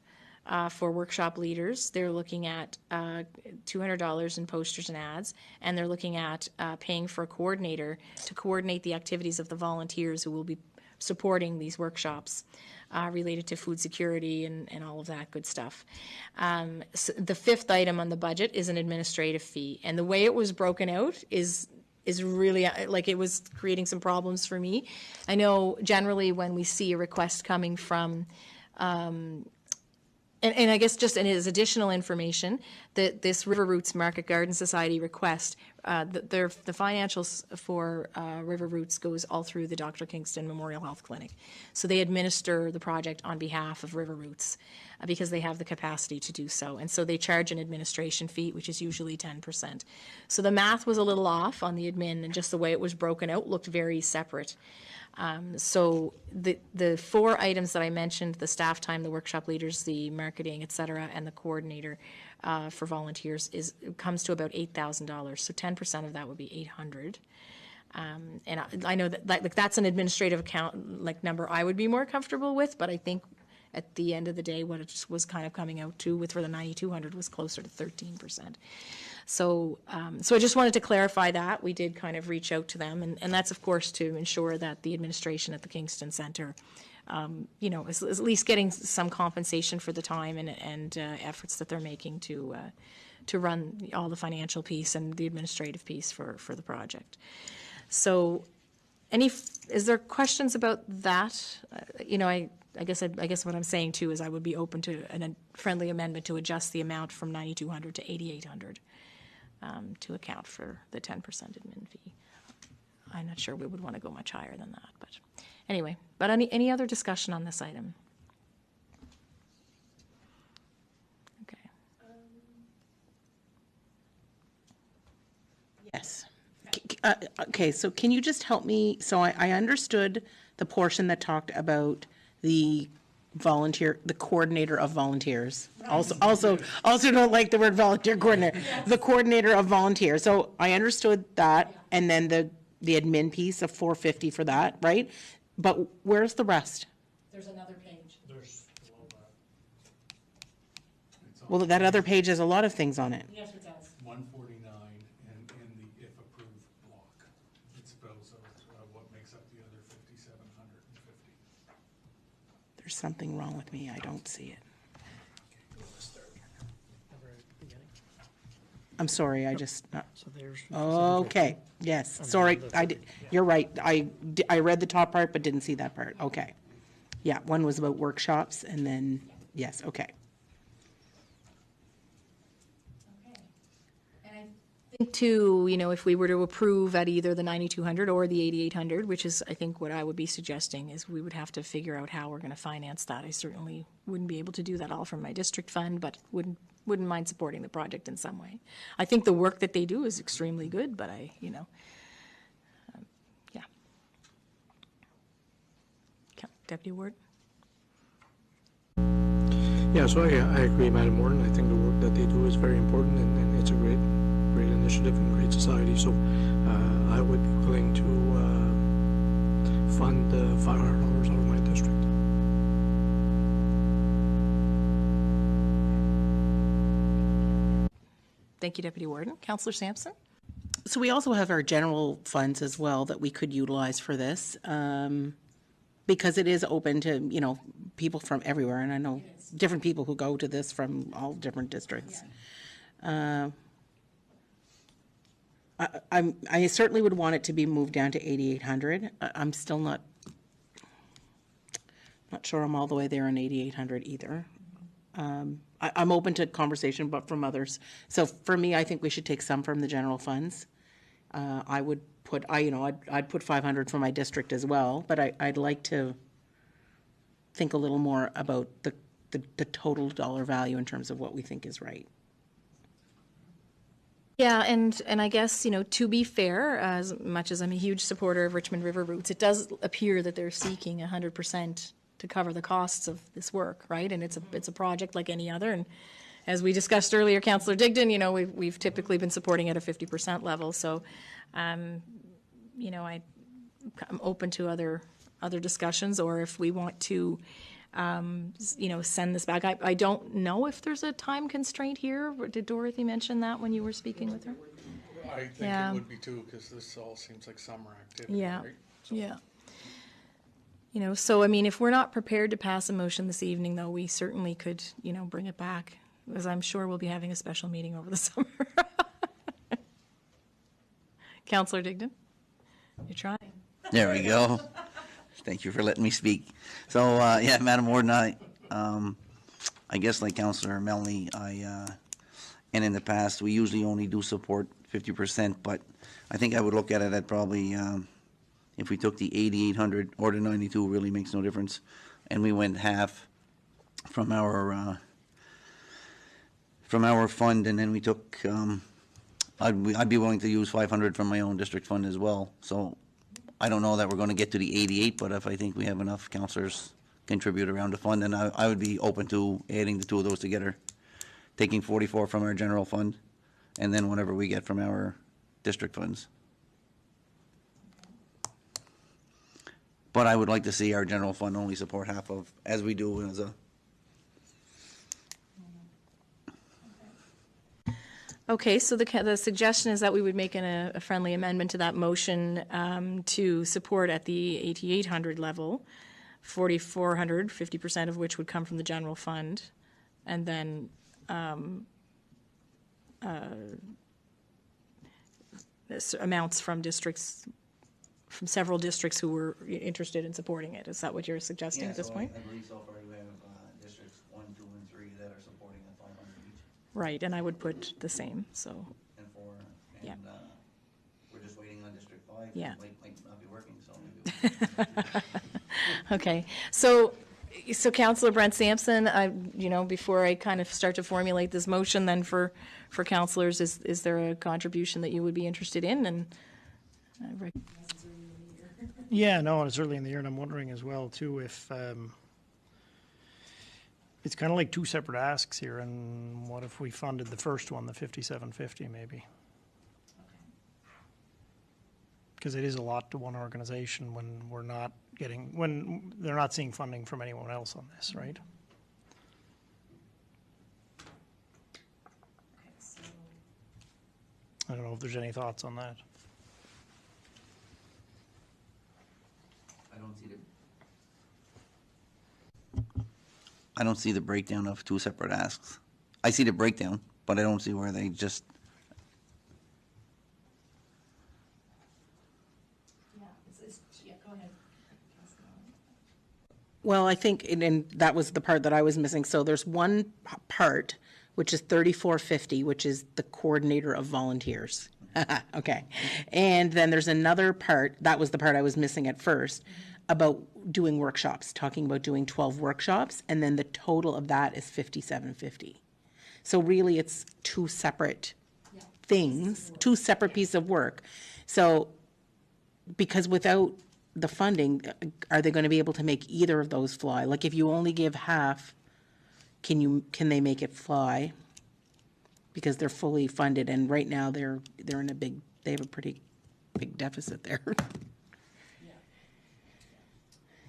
for workshop leaders. They're looking at $200 in posters and ads, and they're looking at paying for a coordinator to coordinate the activities of the volunteers who will be supporting these workshops related to food security and all of that good stuff. So the 5th item on the budget is an administrative fee, and the way it was broken out is really, like, it was creating some problems for me. I know generally when we see a request coming from and I guess just as additional information, that this River Roots Market Garden Society request, the financials for River Roots goes all through the Dr. Kingston Memorial Health Clinic. So they administer the project on behalf of River Roots because they have the capacity to do so. And so they charge an administration fee, which is usually 10%. So the math was a little off on the admin, and just the way it was broken out looked very separate. So the 4 items that I mentioned, the staff time, the workshop leaders, the marketing, et cetera, and the coordinator for volunteers comes to about $8,000. So 10% of that would be $800. And I know that that's an administrative account number I would be more comfortable with, but I think at the end of the day, what it was kind of coming out to for the 9,200 was closer to 13%. So I just wanted to clarify that. We did kind of reach out to them, and that's, of course, to ensure that the administration at the Kingston Centre, is at least getting some compensation for the time and efforts that they're making to run all the financial piece and the administrative piece for the project. So is there questions about that? I guess what I'm saying, too, is I would be open to a friendly amendment to adjust the amount from 9,200 to 8,800 to account for the 10% admin fee. I'm not sure we would want to go much higher than that, but anyway. But any other discussion on this item? Okay. Yes. Okay, so can you just help me? So I understood the portion that talked about the coordinator of volunteers. Also don't like the word volunteer coordinator. The coordinator of volunteers. So I understood that, and then the admin piece of $450 for that, right? But where's the rest? There's another page. Well, that other page has a lot of things on it. Yes, it does. 149 and in the if approved block. It spells out what makes up the other 5,750. There's something wrong with me. I don't see it. I'm sorry, I just, So there's. okay, yes, sorry, you're right. I read the top part but didn't see that part. Okay. Yeah, one was about workshops and then, yes, okay. think too, if we were to approve at either the 9,200 or the 8,800, which is, I think, what I would be suggesting, is we would have to figure out how we're going to finance that. I certainly wouldn't be able to do that all from my district fund, but wouldn't mind supporting the project in some way. I think the work that they do is extremely good, but yeah. Deputy Ward? Yeah, so I agree, Madam Warden. I think the work that they do is very important, and it's a great initiative and great society. So I would be willing to fund $500 out of my district. Thank you, Deputy Warden. Councillor Sampson? So we also have our general funds as well that we could utilize for this, because it is open to, you know, people from everywhere, and I know different people who go to this from all different districts. I certainly would want it to be moved down to 8,800. I'm still not sure I'm all the way there on 8,800 either. I'm open to conversation, but from others. So for me, I think we should take some from the general funds. I would put, I'd put 500 for my district as well, but I'd like to think a little more about the total dollar value in terms of what we think is right. Yeah, and I guess, you know, to be fair, as much as I'm a huge supporter of Richmond River routes, it does appear that they're seeking 100% to cover the costs of this work, right? And it's a project like any other. And as we discussed earlier, Councillor Digdon, you know, we've typically been supporting at a 50% level. So, you know, I'm open to other discussions, or if we want to, you know, send this back. I don't know if there's a time constraint here. Did Dorothy mention that when you were speaking with her? I think Yeah. it would be too, because this all seems like summer activity, Yeah. right? So- Yeah. You know, so I mean, if we're not prepared to pass a motion this evening, though, we certainly could, you know, bring it back, because I'm sure we'll be having a special meeting over the summer. Councillor Digdon, you're trying. There we go. Thank you for letting me speak. So, yeah, Madam Warden, I guess like Councillor Melny, and in the past, we usually only do support 50%, but I think I would look at it at probably, if we took the 8,800 or the 92, really makes no difference, and we went half from our fund, and then we took, I'd be willing to use 500 from my own district fund as well. So I don't know that we're going to get to the 88, but if I think we have enough councillors contribute around the fund, then I would be open to adding the two of those together, taking 44 from our general fund, and then whatever we get from our district funds. But I would like to see our general fund only support half of, as we do as a. Okay, so the suggestion is that we would make a friendly amendment to that motion to support at the 8,800 level, 4,400, 50% of which would come from the general fund, and then amounts from districts, from several districts who were interested in supporting it. Is that what you're suggesting at this point? I believe so far we have districts 1, 2, and 3 that are supporting at 500 each. Right, and I would put the same, so, And 4, and Yeah. We're just waiting on District 5. Yeah. It might not be working, so maybe. okay. So Councillor Brent Sampson, you know, before I kind of start to formulate this motion then for councillors, is there a contribution that you would be interested in? And I recognize it's early in the year. Yeah, no, it's early in the year, and I'm wondering as well, too, if it's kind of like two separate asks here, and what if we funded the first one, the 5750 maybe? Because it is a lot to one organization when when they're not seeing funding from anyone else on this, right? I don't know if there's any thoughts on that. I don't see the breakdown of two separate asks. I see the breakdown, but I don't see where they just. Yeah, go ahead. Well, I think, and that was the part that I was missing. So there's one part, which is 3450, which is the coordinator of volunteers. Okay. And then there's another part, that was the part I was missing at first, about doing workshops, talking about doing 12 workshops, and then the total of that is 5750. So really it's two separate things, two separate pieces of work. So because without the funding, are they going to be able to make either of those fly? Like if you only give half can they make it fly? Because they're fully funded, and right now they're in they have a pretty big deficit there.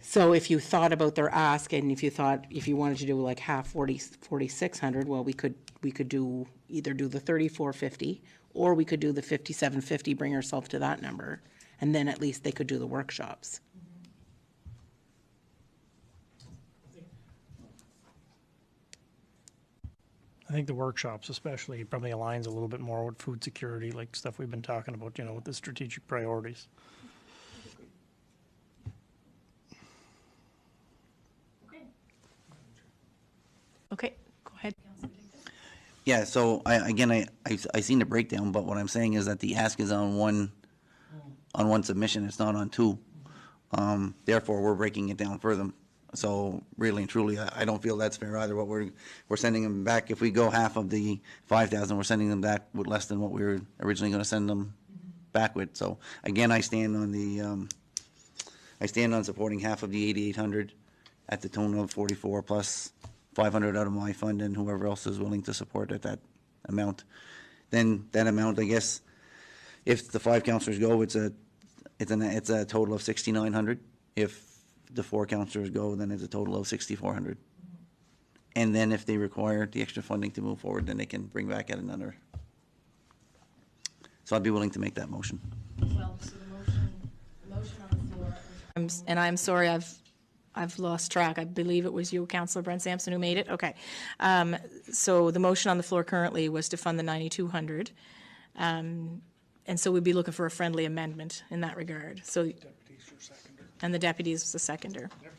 So if you thought about their ask, and if you wanted to do like half 4,600, well, we could either do the 3,450, or we could do the 5,750, bring ourselves to that number, and then at least they could do the workshops. I think the workshops especially probably aligns a little bit more with food security, like stuff we've been talking about, with the strategic priorities. Okay, go ahead. Yeah, so I seen the breakdown, but what I'm saying is that the ask is on one submission, it's not on two. Therefore, we're breaking it down for them. So really and truly, I don't feel that's fair either. What we're sending them back, if we go half of the 5,000, we're sending them back with less than what we were originally going to send them back with. So again, I stand on supporting half of the 8,800 at the tone of 44 plus 500 out of my fund and whoever else is willing to support at that amount. Then that amount, I guess, if the 5 councillors go, it's a total of 6,900. If the 4 councillors go, then it's a total of 6,400. And then if they require the extra funding to move forward, then they can bring back at another. So I'd be willing to make that motion. Well, so the motion on the floor. I'm sorry, I've lost track. I believe it was you, Councillor Brent Sampson, who made it. Okay. So the motion on the floor currently was to fund the 9,200. And so we'd be looking for a friendly amendment in that regard. So. And the deputy is the seconder. Yep.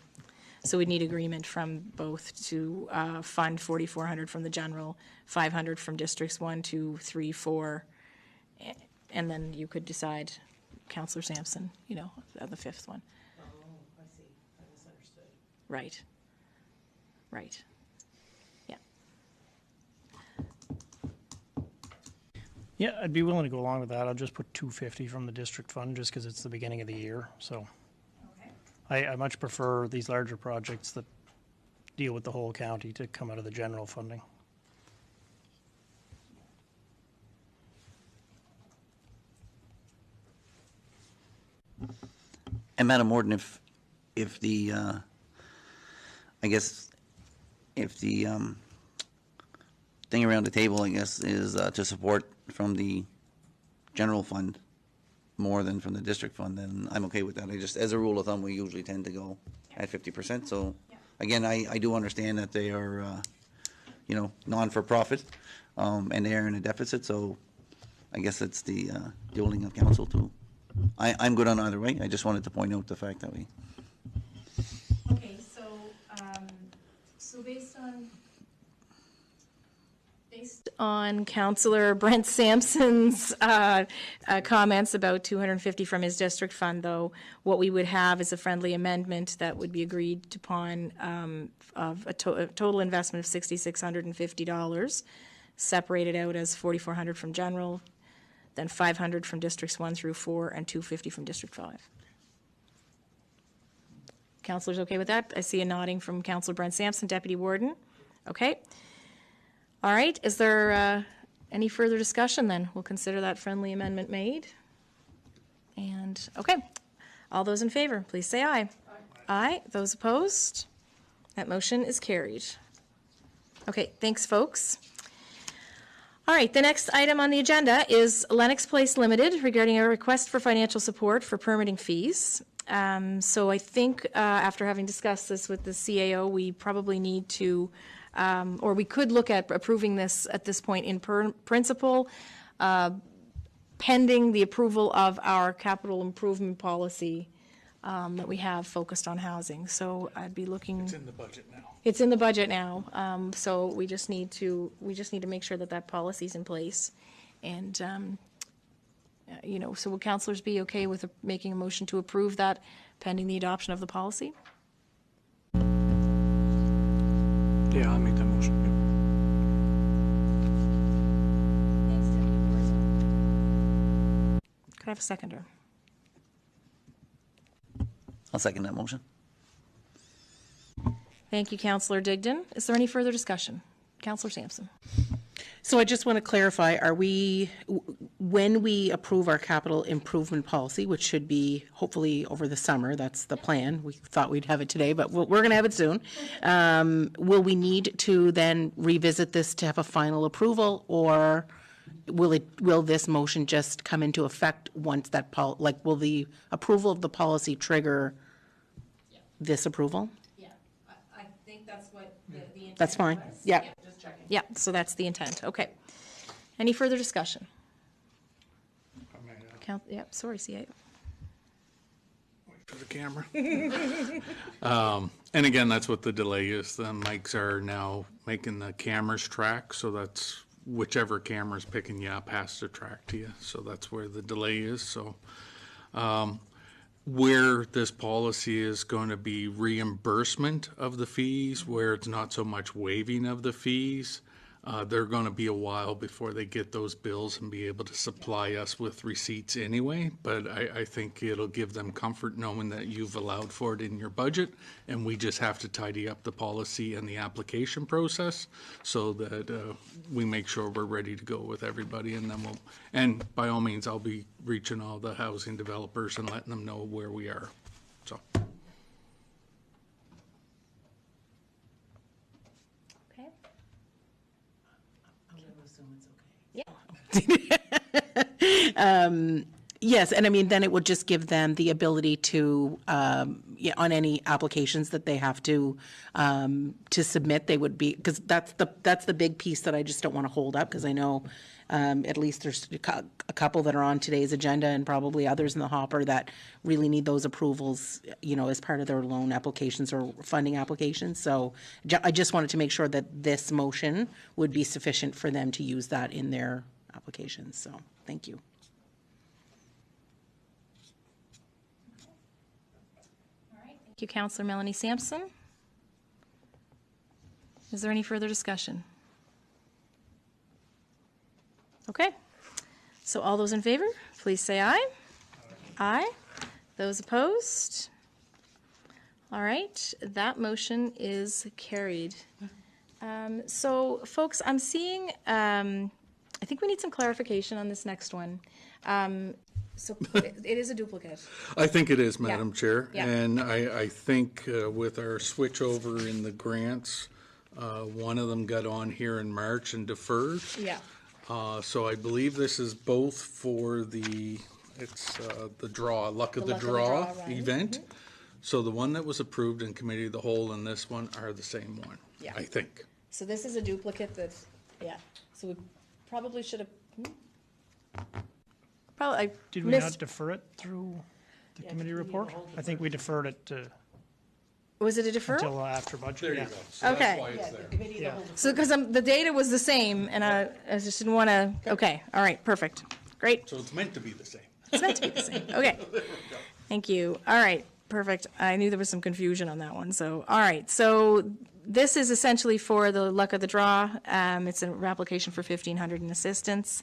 So we'd need agreement from both to fund 4,400 from the general, 500 from districts 1, 2, 3, 4, and then you could decide, Councillor Sampson, the 5th one. Oh, I see. I misunderstood. Right. Right. Yeah. Yeah, I'd be willing to go along with that. I'll just put 250 from the district fund just because it's the beginning of the year, so. I much prefer these larger projects that deal with the whole county to come out of the general funding. And Madam Warden, if the thing around the table, I guess, is to support from the general fund more than from the district fund, then I'm okay with that. I just, as a rule of thumb, we usually tend to go at 50%. So again, I do understand that they are, non-for-profit, and they are in a deficit. So I guess it's the willing of council too. I'm good on either way. I just wanted to point out the fact that we. Okay, so based on Councillor Brent Sampson's comments about 250 from his district fund, though, what we would have is a friendly amendment that would be agreed upon of a total investment of $6,650, separated out as 4,400 from general, then 500 from districts 1 through 4, and 250 from district 5. Councillors okay with that? I see a nodding from Councillor Brent Sampson, Deputy Warden. Okay. All right, is there any further discussion then? We'll consider that friendly amendment made. And, okay, all those in favor, please say aye. Aye. Aye. Those opposed? That motion is carried. Okay, thanks, folks. All right, the next item on the agenda is Lennox Place Limited regarding a request for financial support for permitting fees. So I think after having discussed this with the CAO, we probably need to or we could look at approving this at this point in principle, pending the approval of our capital improvement policy that we have focused on housing. So I'd be looking. It's in the budget now. It's in the budget now. So we just need to make sure that that policy's in place, and so will councillors be okay with making a motion to approve that pending the adoption of the policy? Yeah, I'll make that motion. Could I have a seconder? I'll second that motion. Thank you, Councillor Digdon. Is there any further discussion? Councillor Sampson. So I just want to clarify, when we approve our capital improvement policy, which should be hopefully over the summer, that's the plan. We thought we'd have it today, but we're going to have it soon. Will we need to then revisit this to have a final approval, or will this motion just come into effect once that, will the approval of the policy trigger this approval? Yeah, I think that's what the intent That's fine. Yeah. Yeah, so that's the intent. Okay. Any further discussion? Yep, sorry, CA. For the camera. And again, that's what the delay is. The mics are now making the cameras track, so that's whichever camera's picking you up has to track to you. So that's where the delay is. So where this policy is going to be reimbursement of the fees, where it's not so much waiving of the fees, they're going to be a while before they get those bills and be able to supply us with receipts anyway. But I think it'll give them comfort knowing that you've allowed for it in your budget, and we just have to tidy up the policy and the application process so that we make sure we're ready to go with everybody. And then and by all means, I'll be reaching all the housing developers and letting them know where we are. So. Okay. I'm going to assume it's okay. Yes, and I mean, then it would just give them the ability to, on any applications that they have to submit, they would be, because that's the big piece that I just don't want to hold up, because I know at least there's a couple that are on today's agenda and probably others in the hopper that really need those approvals, as part of their loan applications or funding applications. So I just wanted to make sure that this motion would be sufficient for them to use that in their applications. So thank you. Thank you, Councillor Melanie Sampson. Is there any further discussion? Okay. So all those in favor, please say aye. Aye. Those opposed? All right, that motion is carried. So folks, I'm seeing, I think we need some clarification on this next one. So it is a duplicate. I think it is, Madam Yeah. Chair. Yeah. And I think with our switch over in the grants, one of them got on here in March and deferred. Yeah. So I believe this is both for the draw, Luck of the Draw run. event. So the one that was approved in Committee of the Whole and this one are the same one, Yeah. I think. So this is a duplicate that's, yeah. So we probably should have, probably, I Did we not missed, defer it through the committee report? I think we deferred it was it a deferral? until after budget. Yeah. So Okay. that's why it's there. Yeah. So, because the data was the same, and I just didn't want to, okay, all right, perfect. Great. So it's meant to be the same. It's meant to be the same. Okay. Thank you. All right, perfect. I knew there was some confusion on that one, so, all right. So this is essentially for the Luck of the Draw. It's an application for $1,500 in assistance.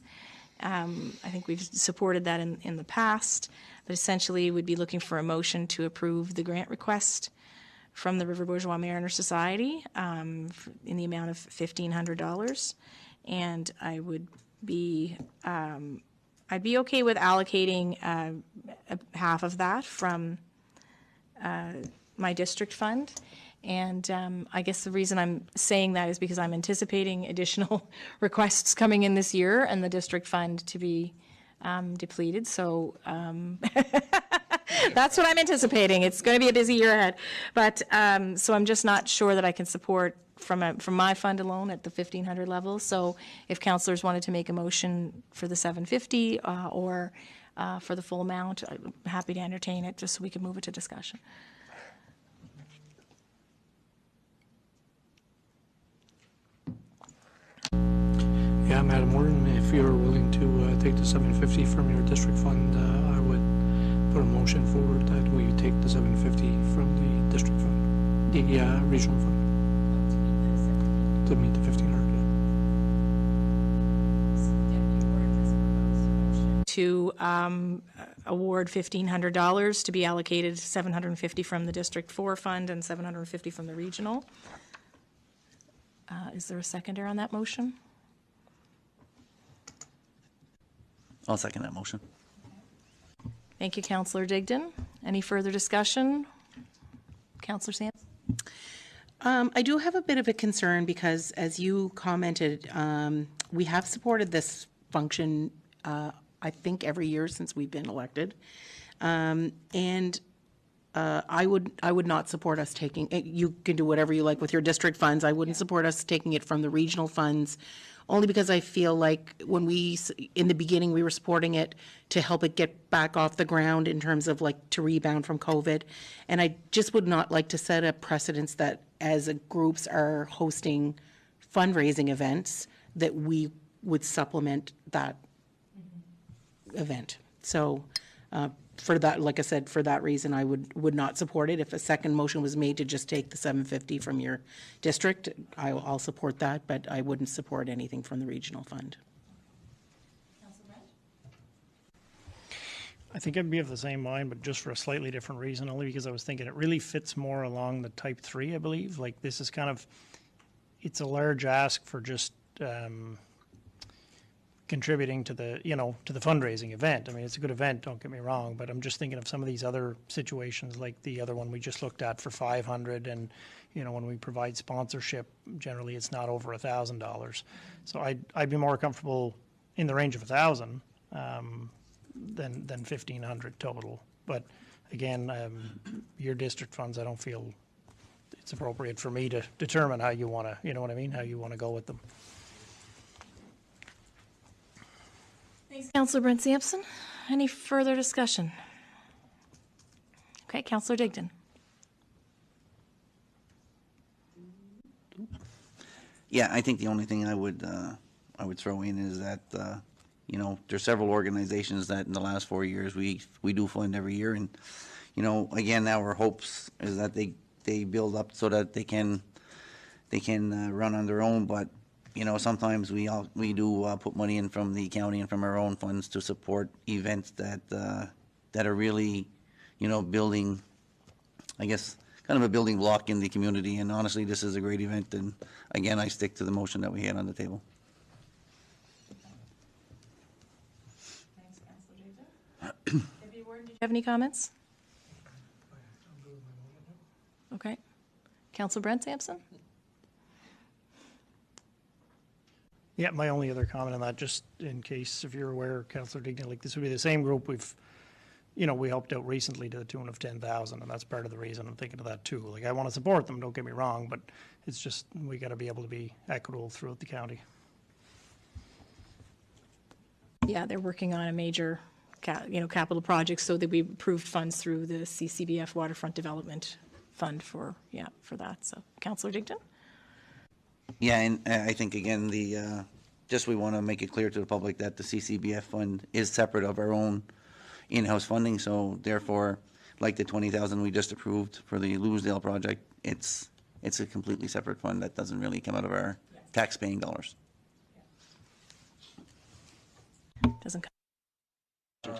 I think we've supported that in the past, but essentially we'd be looking for a motion to approve the grant request from the River Bourgeois Mariner Society in the amount of $1,500. And I would be, I'd be okay with allocating half of that from my district fund. And I guess the reason I'm saying that is because I'm anticipating additional requests coming in this year and the district fund to be depleted. So that's what I'm anticipating. It's going to be a busy year ahead. But so I'm just not sure that I can support from my fund alone at the $1,500 level. So if councillors wanted to make a motion for the $750 or for the full amount, I'm happy to entertain it just so we can move it to discussion. Yeah, Madam Warden, if you're willing to take the $750 from your district fund, I would put a motion forward that we take the $750 from the district fund, the regional fund, to meet the $1,500. To award $1,500 to be allocated $750 from the District 4 fund and $750 from the regional. Is there a seconder on that motion? I'll second that motion. Thank you, Councillor Digdon. Any further discussion? Councillor Sampson? I do have a bit of a concern because, as you commented, we have supported this function, I think, every year since we've been elected. And I would not support us taking, you can do whatever you like with your district funds. I wouldn't support us taking it from the regional funds, only because I feel like when in the beginning, we were supporting it to help it get back off the ground in terms of like to rebound from COVID. And I just would not like to set a precedence that as groups are hosting fundraising events, that we would supplement that event. So for that, like I said, for that reason, I would not support it. If a second motion was made to just take the $750 from your district, I'll support that, but I wouldn't support anything from the regional fund. I think I'd be of the same mind, but just for a slightly different reason, only because I was thinking it really fits more along the type 3, I believe. Like this is kind of, it's a large ask for just contributing to the, to the fundraising event. I mean, it's a good event, don't get me wrong, but I'm just thinking of some of these other situations, like the other one we just looked at for $500, and, when we provide sponsorship, generally it's not over $1,000. So I'd be more comfortable in the range of 1,000 than 1,500 total. But again, your district funds, I don't feel it's appropriate for me to determine how you want to, you know what I mean, how you want to go with them. Thanks, Councillor Brent Sampson. Any further discussion? Okay, Councillor Digdon. Yeah, I think the only thing I would throw in is that, there's several organizations that in the last 4 years we do fund every year. And, again, our hopes is that they build up so that they can run on their own. But, sometimes we do put money in from the county and from our own funds to support events that are really, building, I guess, kind of a building block in the community. And honestly, this is a great event. And again, I stick to the motion that we had on the table. Thanks, Councillor Digdon. Deputy Warden, do you have any comments? Okay. Councillor Brent Sampson? Yeah, my only other comment on that, just in case, if you're aware, Councillor Dignan, like this would be the same group we helped out recently to the tune of 10,000, and that's part of the reason I'm thinking of that too. Like, I want to support them, don't get me wrong, but it's just, we got to be able to be equitable throughout the county. Yeah, they're working on a major, capital project, so that we approved funds through the CCBF Waterfront Development Fund for that. So, Councillor Digdon? Yeah, and I think, again, we want to make it clear to the public that the CCBF fund is separate of our own in-house funding. So therefore, like the 20,000 we just approved for the Louisdale project, it's a completely separate fund that doesn't really come out of our tax-paying dollars. Doesn't come.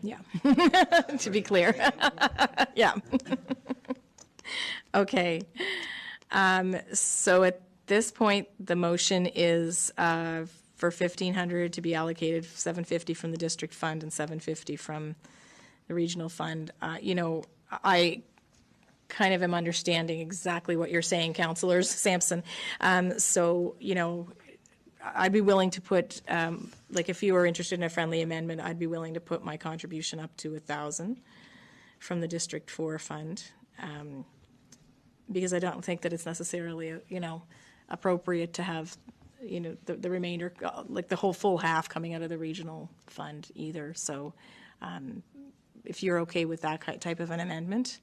Yeah, to be clear. Yeah. Okay. So at this point, the motion is for $1,500 to be allocated, $750 from the district fund and $750 from the regional fund. I kind of am understanding exactly what you're saying, Councillors Sampson. So, I'd be willing to put, if you were interested in a friendly amendment, I'd be willing to put my contribution up to 1,000 from the District 4 fund, because I don't think that it's necessarily, appropriate to have, the remainder, like the whole full half coming out of the regional fund either. So if you're okay with that type of an amendment,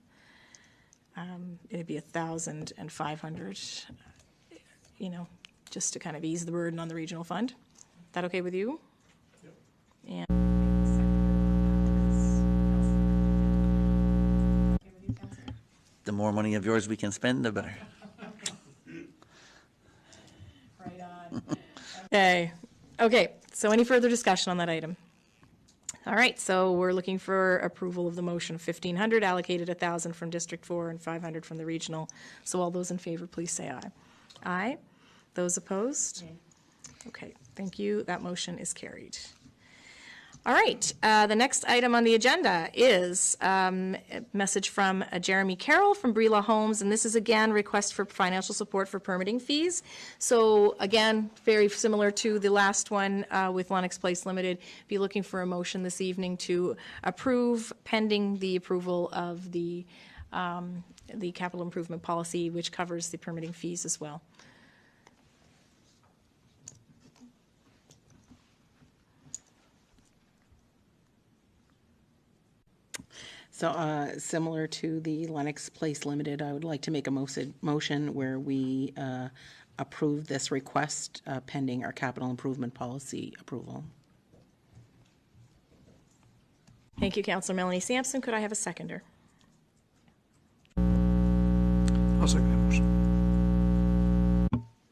it'd be 1,500, just to kind of ease the burden on the regional fund. That okay with you? Yep. And The more money of yours we can spend, the better. Right on. Okay. So any further discussion on that item? All right, so we're looking for approval of the motion of 1,500, allocated 1,000 from District 4 and 500 from the regional. So all those in favor, please say aye. Aye. Those opposed? Okay, thank you. That motion is carried. All right, the next item on the agenda is a message from Jeremy Carroll from Brela Homes, and this is again request for financial support for permitting fees. So again, very similar to the last one with Lennox Place Limited. Be looking for a motion this evening to approve pending the approval of the capital improvement policy, which covers the permitting fees as well. So similar to the Lennox Place Limited, I would like to make a motion where we approve this request pending our capital improvement policy approval. Thank you, Councillor Melanie Sampson. Could I have a seconder? I'll second that motion.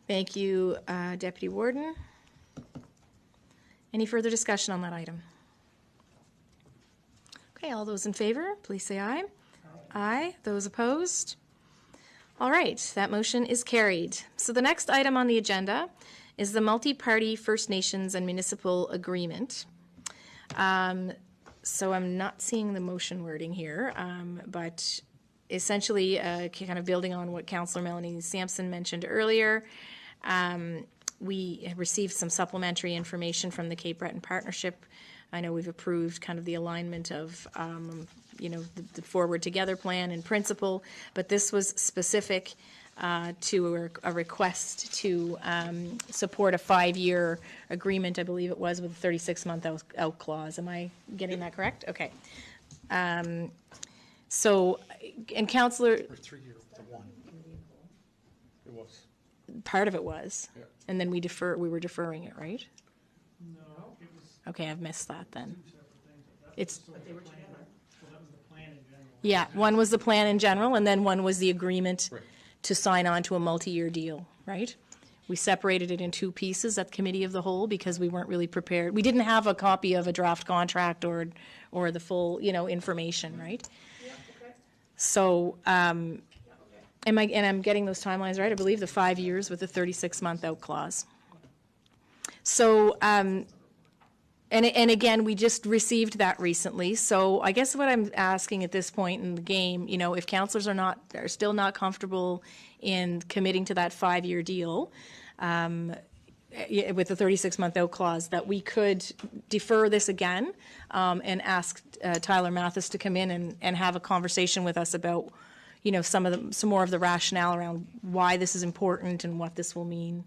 Thank you, Deputy Warden. Any further discussion on that item? Okay, all those in favor, please say aye. Aye. Those opposed? All right, that motion is carried. So the next item on the agenda is the multi-party First Nations and municipal agreement. So I'm not seeing the motion wording here, but essentially kind of building on what Councillor Melanie Sampson mentioned earlier, we have received some supplementary information from the Cape Breton Partnership. I know we've approved kind of the alignment of, the Forward Together plan in principle, but this was specific to a request to support a 5-year agreement, I believe it was, with a 36-month out clause. Am I getting that correct? Okay. So, and Councillor... Or 3-year to 1. It was. Part of it was. Yeah. And then we were deferring it, right? No. Okay, I've missed that then. It's, yeah, one was the plan in general, and then one was the agreement Right. to sign on to a multi-year deal, right? We separated it in 2 pieces at Committee of the Whole because we weren't really prepared. We didn't have a copy of a draft contract or the full, information, right? Yeah, okay. So, I'm getting those timelines right? I believe the 5 years with the 36-month out clause. So, and again, we just received that recently. So I guess what I'm asking at this point in the game, if councillors are still not comfortable in committing to that 5-year deal with the 36-month out clause, that we could defer this again and ask Tyler Mathis to come in and have a conversation with us about, some more of the rationale around why this is important and what this will mean.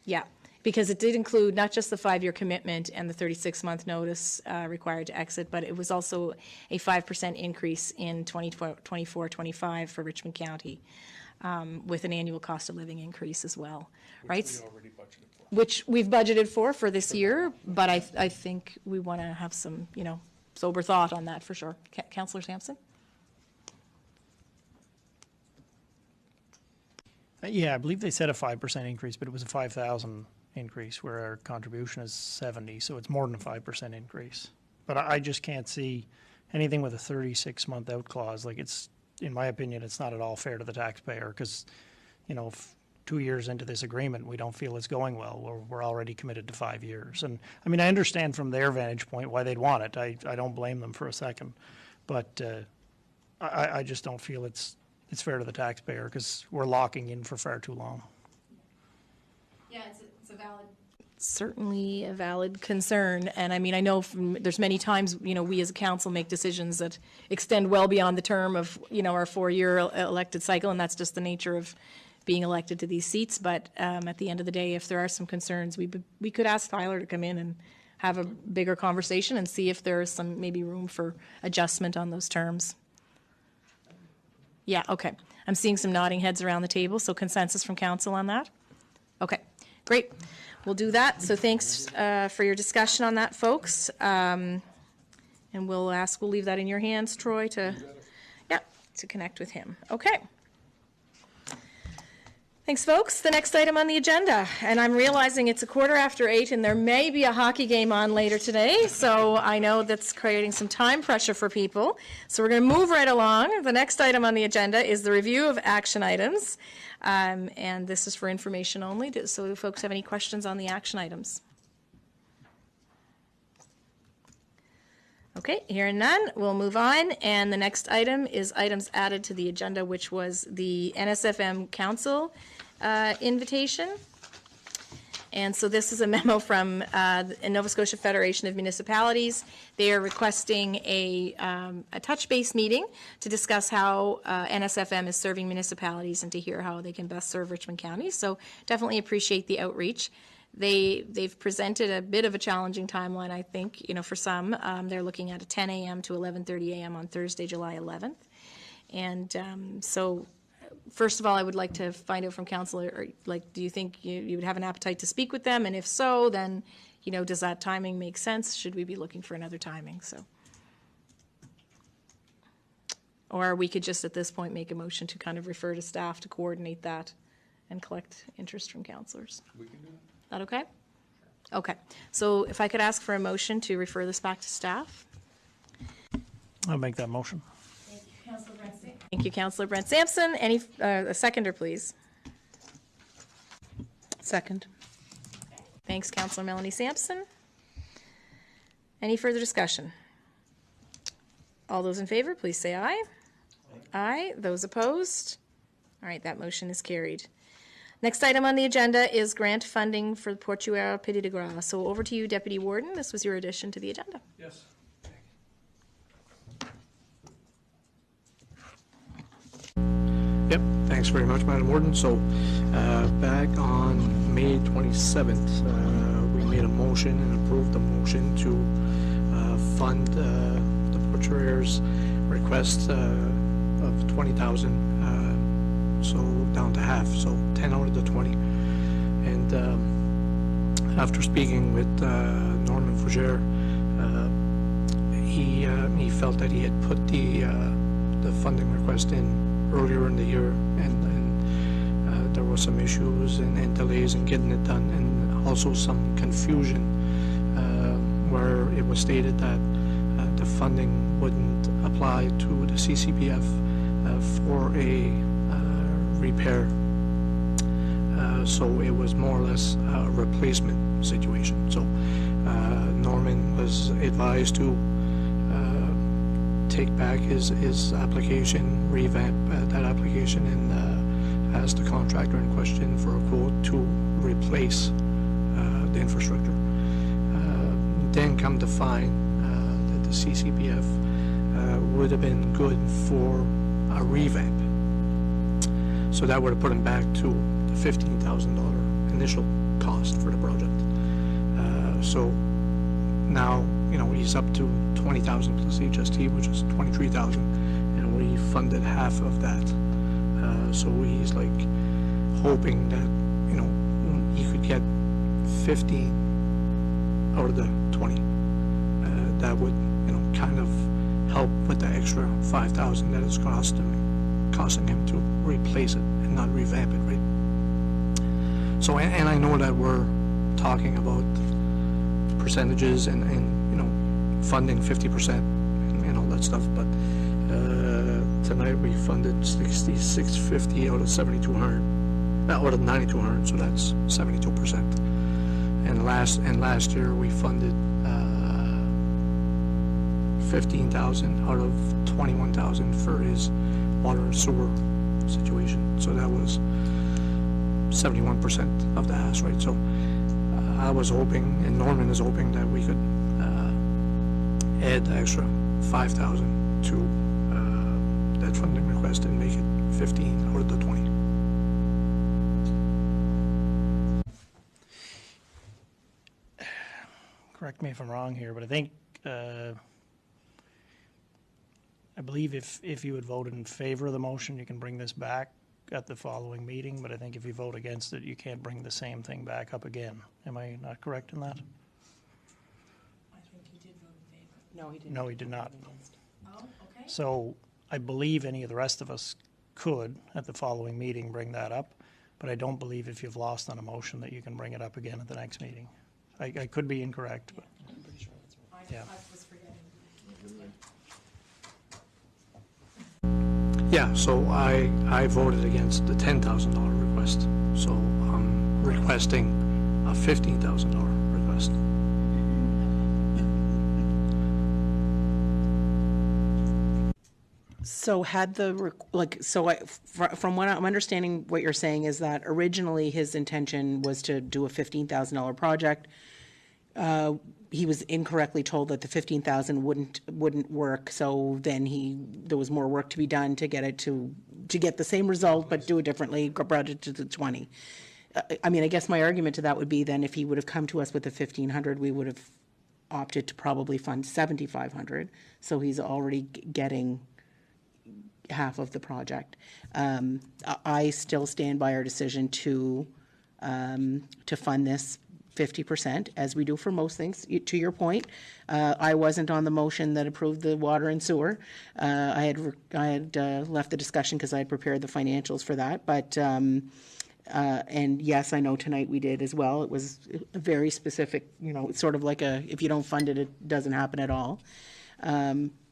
Yeah. Because it did include not just the 5-year commitment and the 36-month notice required to exit, but it was also a 5% increase in 24-25 for Richmond County, with an annual cost of living increase as well, right? Which we already budgeted for. Which we've budgeted for this year, but I think we want to have some, sober thought on that for sure. Councillor Sampson? Yeah, I believe they said a 5% increase, but it was a 5,000 increase where our contribution is 70, so it's more than a 5% increase. But I just can't see anything with a 36-month out clause. Like, it's, in my opinion, it's not at all fair to the taxpayer because, if 2 years into this agreement we don't feel it's going well, we're already committed to 5 years. And I mean, I understand from their vantage point why they'd want it. I don't blame them for a second, but I just don't feel it's fair to the taxpayer because we're locking in for far too long. Yeah, it's certainly a valid concern. And I mean, I know there's many times, we as a council make decisions that extend well beyond the term of, our 4-year elected cycle, and that's just the nature of being elected to these seats. But at the end of the day, if there are some concerns, we could ask Tyler to come in and have a bigger conversation and see if there is some maybe room for adjustment on those terms. Yeah, okay. I'm seeing some nodding heads around the table, so consensus from council on that? Okay, great. We'll do that. So thanks for your discussion on that, folks. And we'll leave that in your hands, Troy, to connect with him. Okay. Thanks, folks. The next item on the agenda, and I'm realizing it's 8:15 and there may be a hockey game on later today, so I know that's creating some time pressure for people. So we're going to move right along. The next item on the agenda is the review of action items, and this is for information only. So do folks have any questions on the action items? Okay, hearing none, we'll move on, and the next item is items added to the agenda, which was the NSFM Council invitation. And so this is a memo from the Nova Scotia Federation of Municipalities. They are requesting a touch base meeting to discuss how NSFM is serving municipalities and to hear how they can best serve Richmond County. So definitely appreciate the outreach. They've presented a bit of a challenging timeline, I think, for some. They're looking at a 10 a.m. to 11:30 a.m. on Thursday, July 11th. And so, first of all, I would like to find out from council, do you think you would have an appetite to speak with them? And if so, then, does that timing make sense? Should we be looking for another timing? So, or we could just at this point make a motion to kind of refer to staff to coordinate that and collect interest from councillors. We can do that. That okay? Okay. So if I could ask for a motion to refer this back to staff. I'll make that motion. Thank you, Councillor Brent Sampson. Thank you, Councillor Brent Sampson. A seconder, please. Second. Thanks, Councillor Melanie Sampson. Any further discussion? All those in favor, please say aye. Aye. Those opposed? All right, that motion is carried. Next item on the agenda is grant funding for the Portuaire Petit de Gras. So over to you, Deputy Warden. This was your addition to the agenda. Yes. Yep, thanks very much, Madam Warden. So back on May 27th, we made a motion and approved the motion to fund the Portuaire's request of 20,000. So down to half, so 10 out of the 20. And after speaking with Norman Fougere, he felt that he had put the funding request in earlier in the year, and there were some issues and delays in getting it done, and also some confusion where it was stated that the funding wouldn't apply to the CCPF for a repair, so it was more or less a replacement situation. So Norman was advised to take back his application, revamp that application, and ask the contractor in question for a quote to replace the infrastructure. Then come to find that the CCPF would have been good for a revamp. So that would have put him back to the $15,000 initial cost for the project. So now, he's up to 20,000 plus HST, which is 23,000, and we funded half of that. So he's like hoping that, he could get 15 out of the 20. That would, kind of help with the extra 5,000 that it's costing him to replace it and not revamp it, right? So, and I know that we're talking about percentages and funding 50% and all that stuff, but tonight we funded 6,650 out of 7,200, out of 9,200, so that's 72%. And last year we funded 15,000 out of 21,000 for his water and sewer situation. So that was 71% of the ask, right? So I was hoping, and Norman is hoping, that we could add the extra 5,000 to that funding request and make it 15 out of the 20. Correct me if I'm wrong here, but I think I believe if you had voted in favor of the motion, you can bring this back at the following meeting, but I think if you vote against it, you can't bring the same thing back up again. Am I not correct in that? I think he did vote in favor. No, he didn't. No, he did not. Oh, okay. So I believe any of the rest of us could, at the following meeting, bring that up. but I don't believe if you've lost on a motion that you can bring it up again at the next meeting. I could be incorrect, but. Yeah. Yeah, so I voted against the $10,000 request, so I'm requesting a $15,000 request. So had the, from what I'm understanding, what you're saying is that originally his intention was to do a $15,000 project. He was incorrectly told that the 15,000 wouldn't work, so then there was more work to be done to get it to get the same result, but do it differently, brought it to the 20. I mean, I guess my argument to that would be then if he would have come to us with the 1,500, we would have opted to probably fund 7,500, so he's already getting half of the project. I still stand by our decision to fund this 50%, as we do for most things. To your point, I wasn't on the motion that approved the water and sewer. I had left the discussion because I had prepared the financials for that. But and yes, I know tonight we did as well. It was a very specific, it's sort of like if you don't fund it, it doesn't happen at all.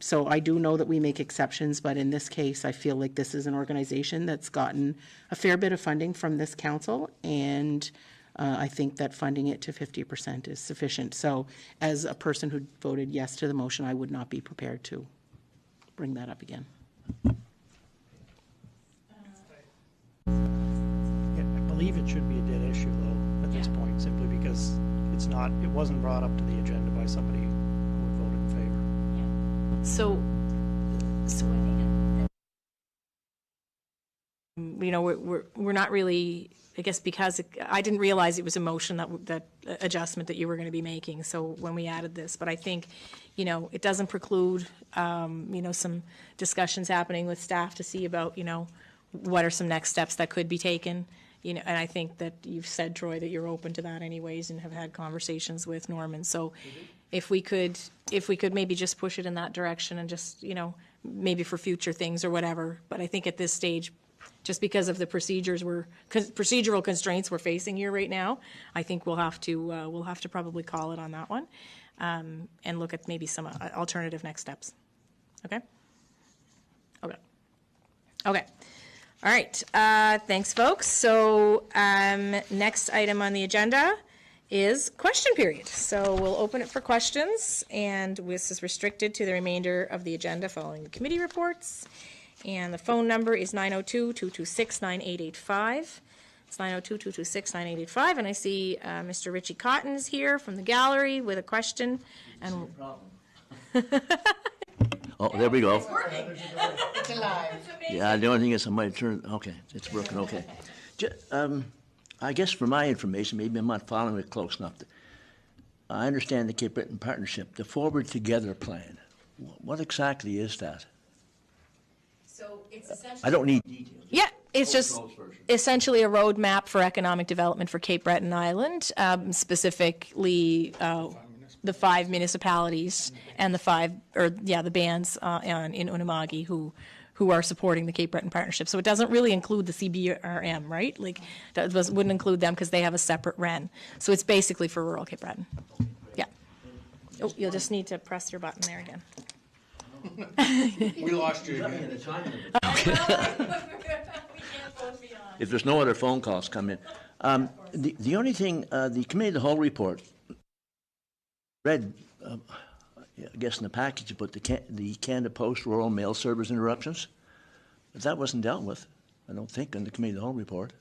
So I do know that we make exceptions, but in this case, I feel like this is an organization that's gotten a fair bit of funding from this council, and I think that funding it to 50% is sufficient. So as a person who voted yes to the motion, I would not be prepared to bring that up again. Yeah, I believe it should be a dead issue though at this point, simply because it wasn't brought up to the agenda by somebody who would vote in favor. So we're not really, I guess, because I didn't realize it was a motion that adjustment that you were going to be making. So when we added this, but I think, it doesn't preclude, some discussions happening with staff to see about, what are some next steps that could be taken. And I think that you've said, Troy, that you're open to that anyways and have had conversations with Norman. So if we could maybe just push it in that direction and just, maybe for future things or whatever. But I think at this stage, just because of the procedural constraints we're facing here right now, I think we'll have to probably call it on that one, and look at maybe some alternative next steps. Okay. All right. Thanks, folks. So next item on the agenda is question period. So we'll open it for questions, and this is restricted to the remainder of the agenda following the committee reports. And the phone number is 902-226-9885. It's 902-226-9885. And I see Mr. Richie Cotton is here from the gallery with a question. And oh, there we go. It's working. It's alive. Yeah, the only thing is I might turn, okay, it's working, okay. I guess for my information, maybe I'm not following it close enough. I understand the Cape Breton Partnership, the Forward Together plan. What exactly is that? So it's essentially, I don't need details. yeah, it's just essentially a roadmap for economic development for Cape Breton Island, specifically the 5 municipalities and the bands in Unama'ki who are supporting the Cape Breton Partnership. So it doesn't really include the CBRM, right? Like that wouldn't include them because they have a separate REN. So it's basically for rural Cape Breton. Yeah. Oh, you'll just need to press your button there again. We lost you again. If there's no other phone calls come in. The only thing, the Committee of the Whole report, read, I guess in the package, but the Canada Post Rural Mail Service interruptions, but that wasn't dealt with, I don't think, in the Committee of the Whole report.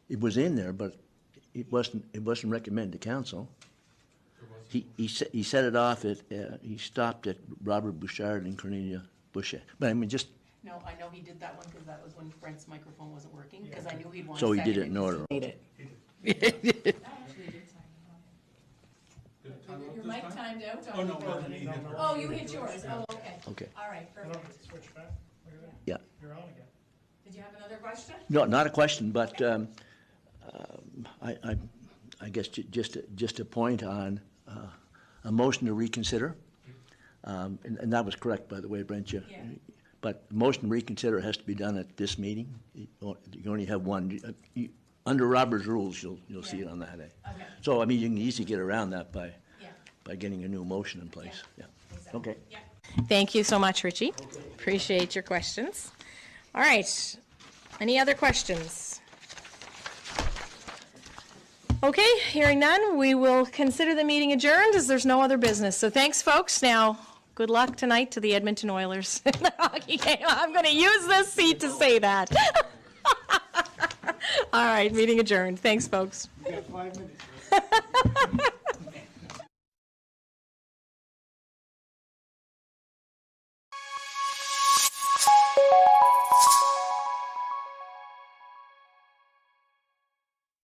It was in there, but it wasn't recommended to council. He set it off at, he stopped at Robert Bouchard and Cornelia Boucher. But I mean, just. No, I know he did that one because that was when Brent's microphone wasn't working, because I knew he'd want So he did it in order. It. Your mic timed out? Oh, you hit yours. Oh, okay. Okay. All right, perfect. Yeah. Did you have another question? No, not a question, but I guess just a point on a motion to reconsider, and that was correct, by the way, Brent. But motion to reconsider has to be done at this meeting. You only have one. Under Robert's rules, you'll see it on that day. Okay. So, I mean, you can easily get around that by getting a new motion in place. Yeah. Okay. Thank you so much, Richie. Appreciate your questions. All right. Any other questions? Okay, hearing none, we will consider the meeting adjourned as there's no other business. So thanks, folks. Now, good luck tonight to the Edmonton Oilers in the hockey game. I'm going to use this seat to say that. All right, meeting adjourned. Thanks, folks. You got 5 minutes.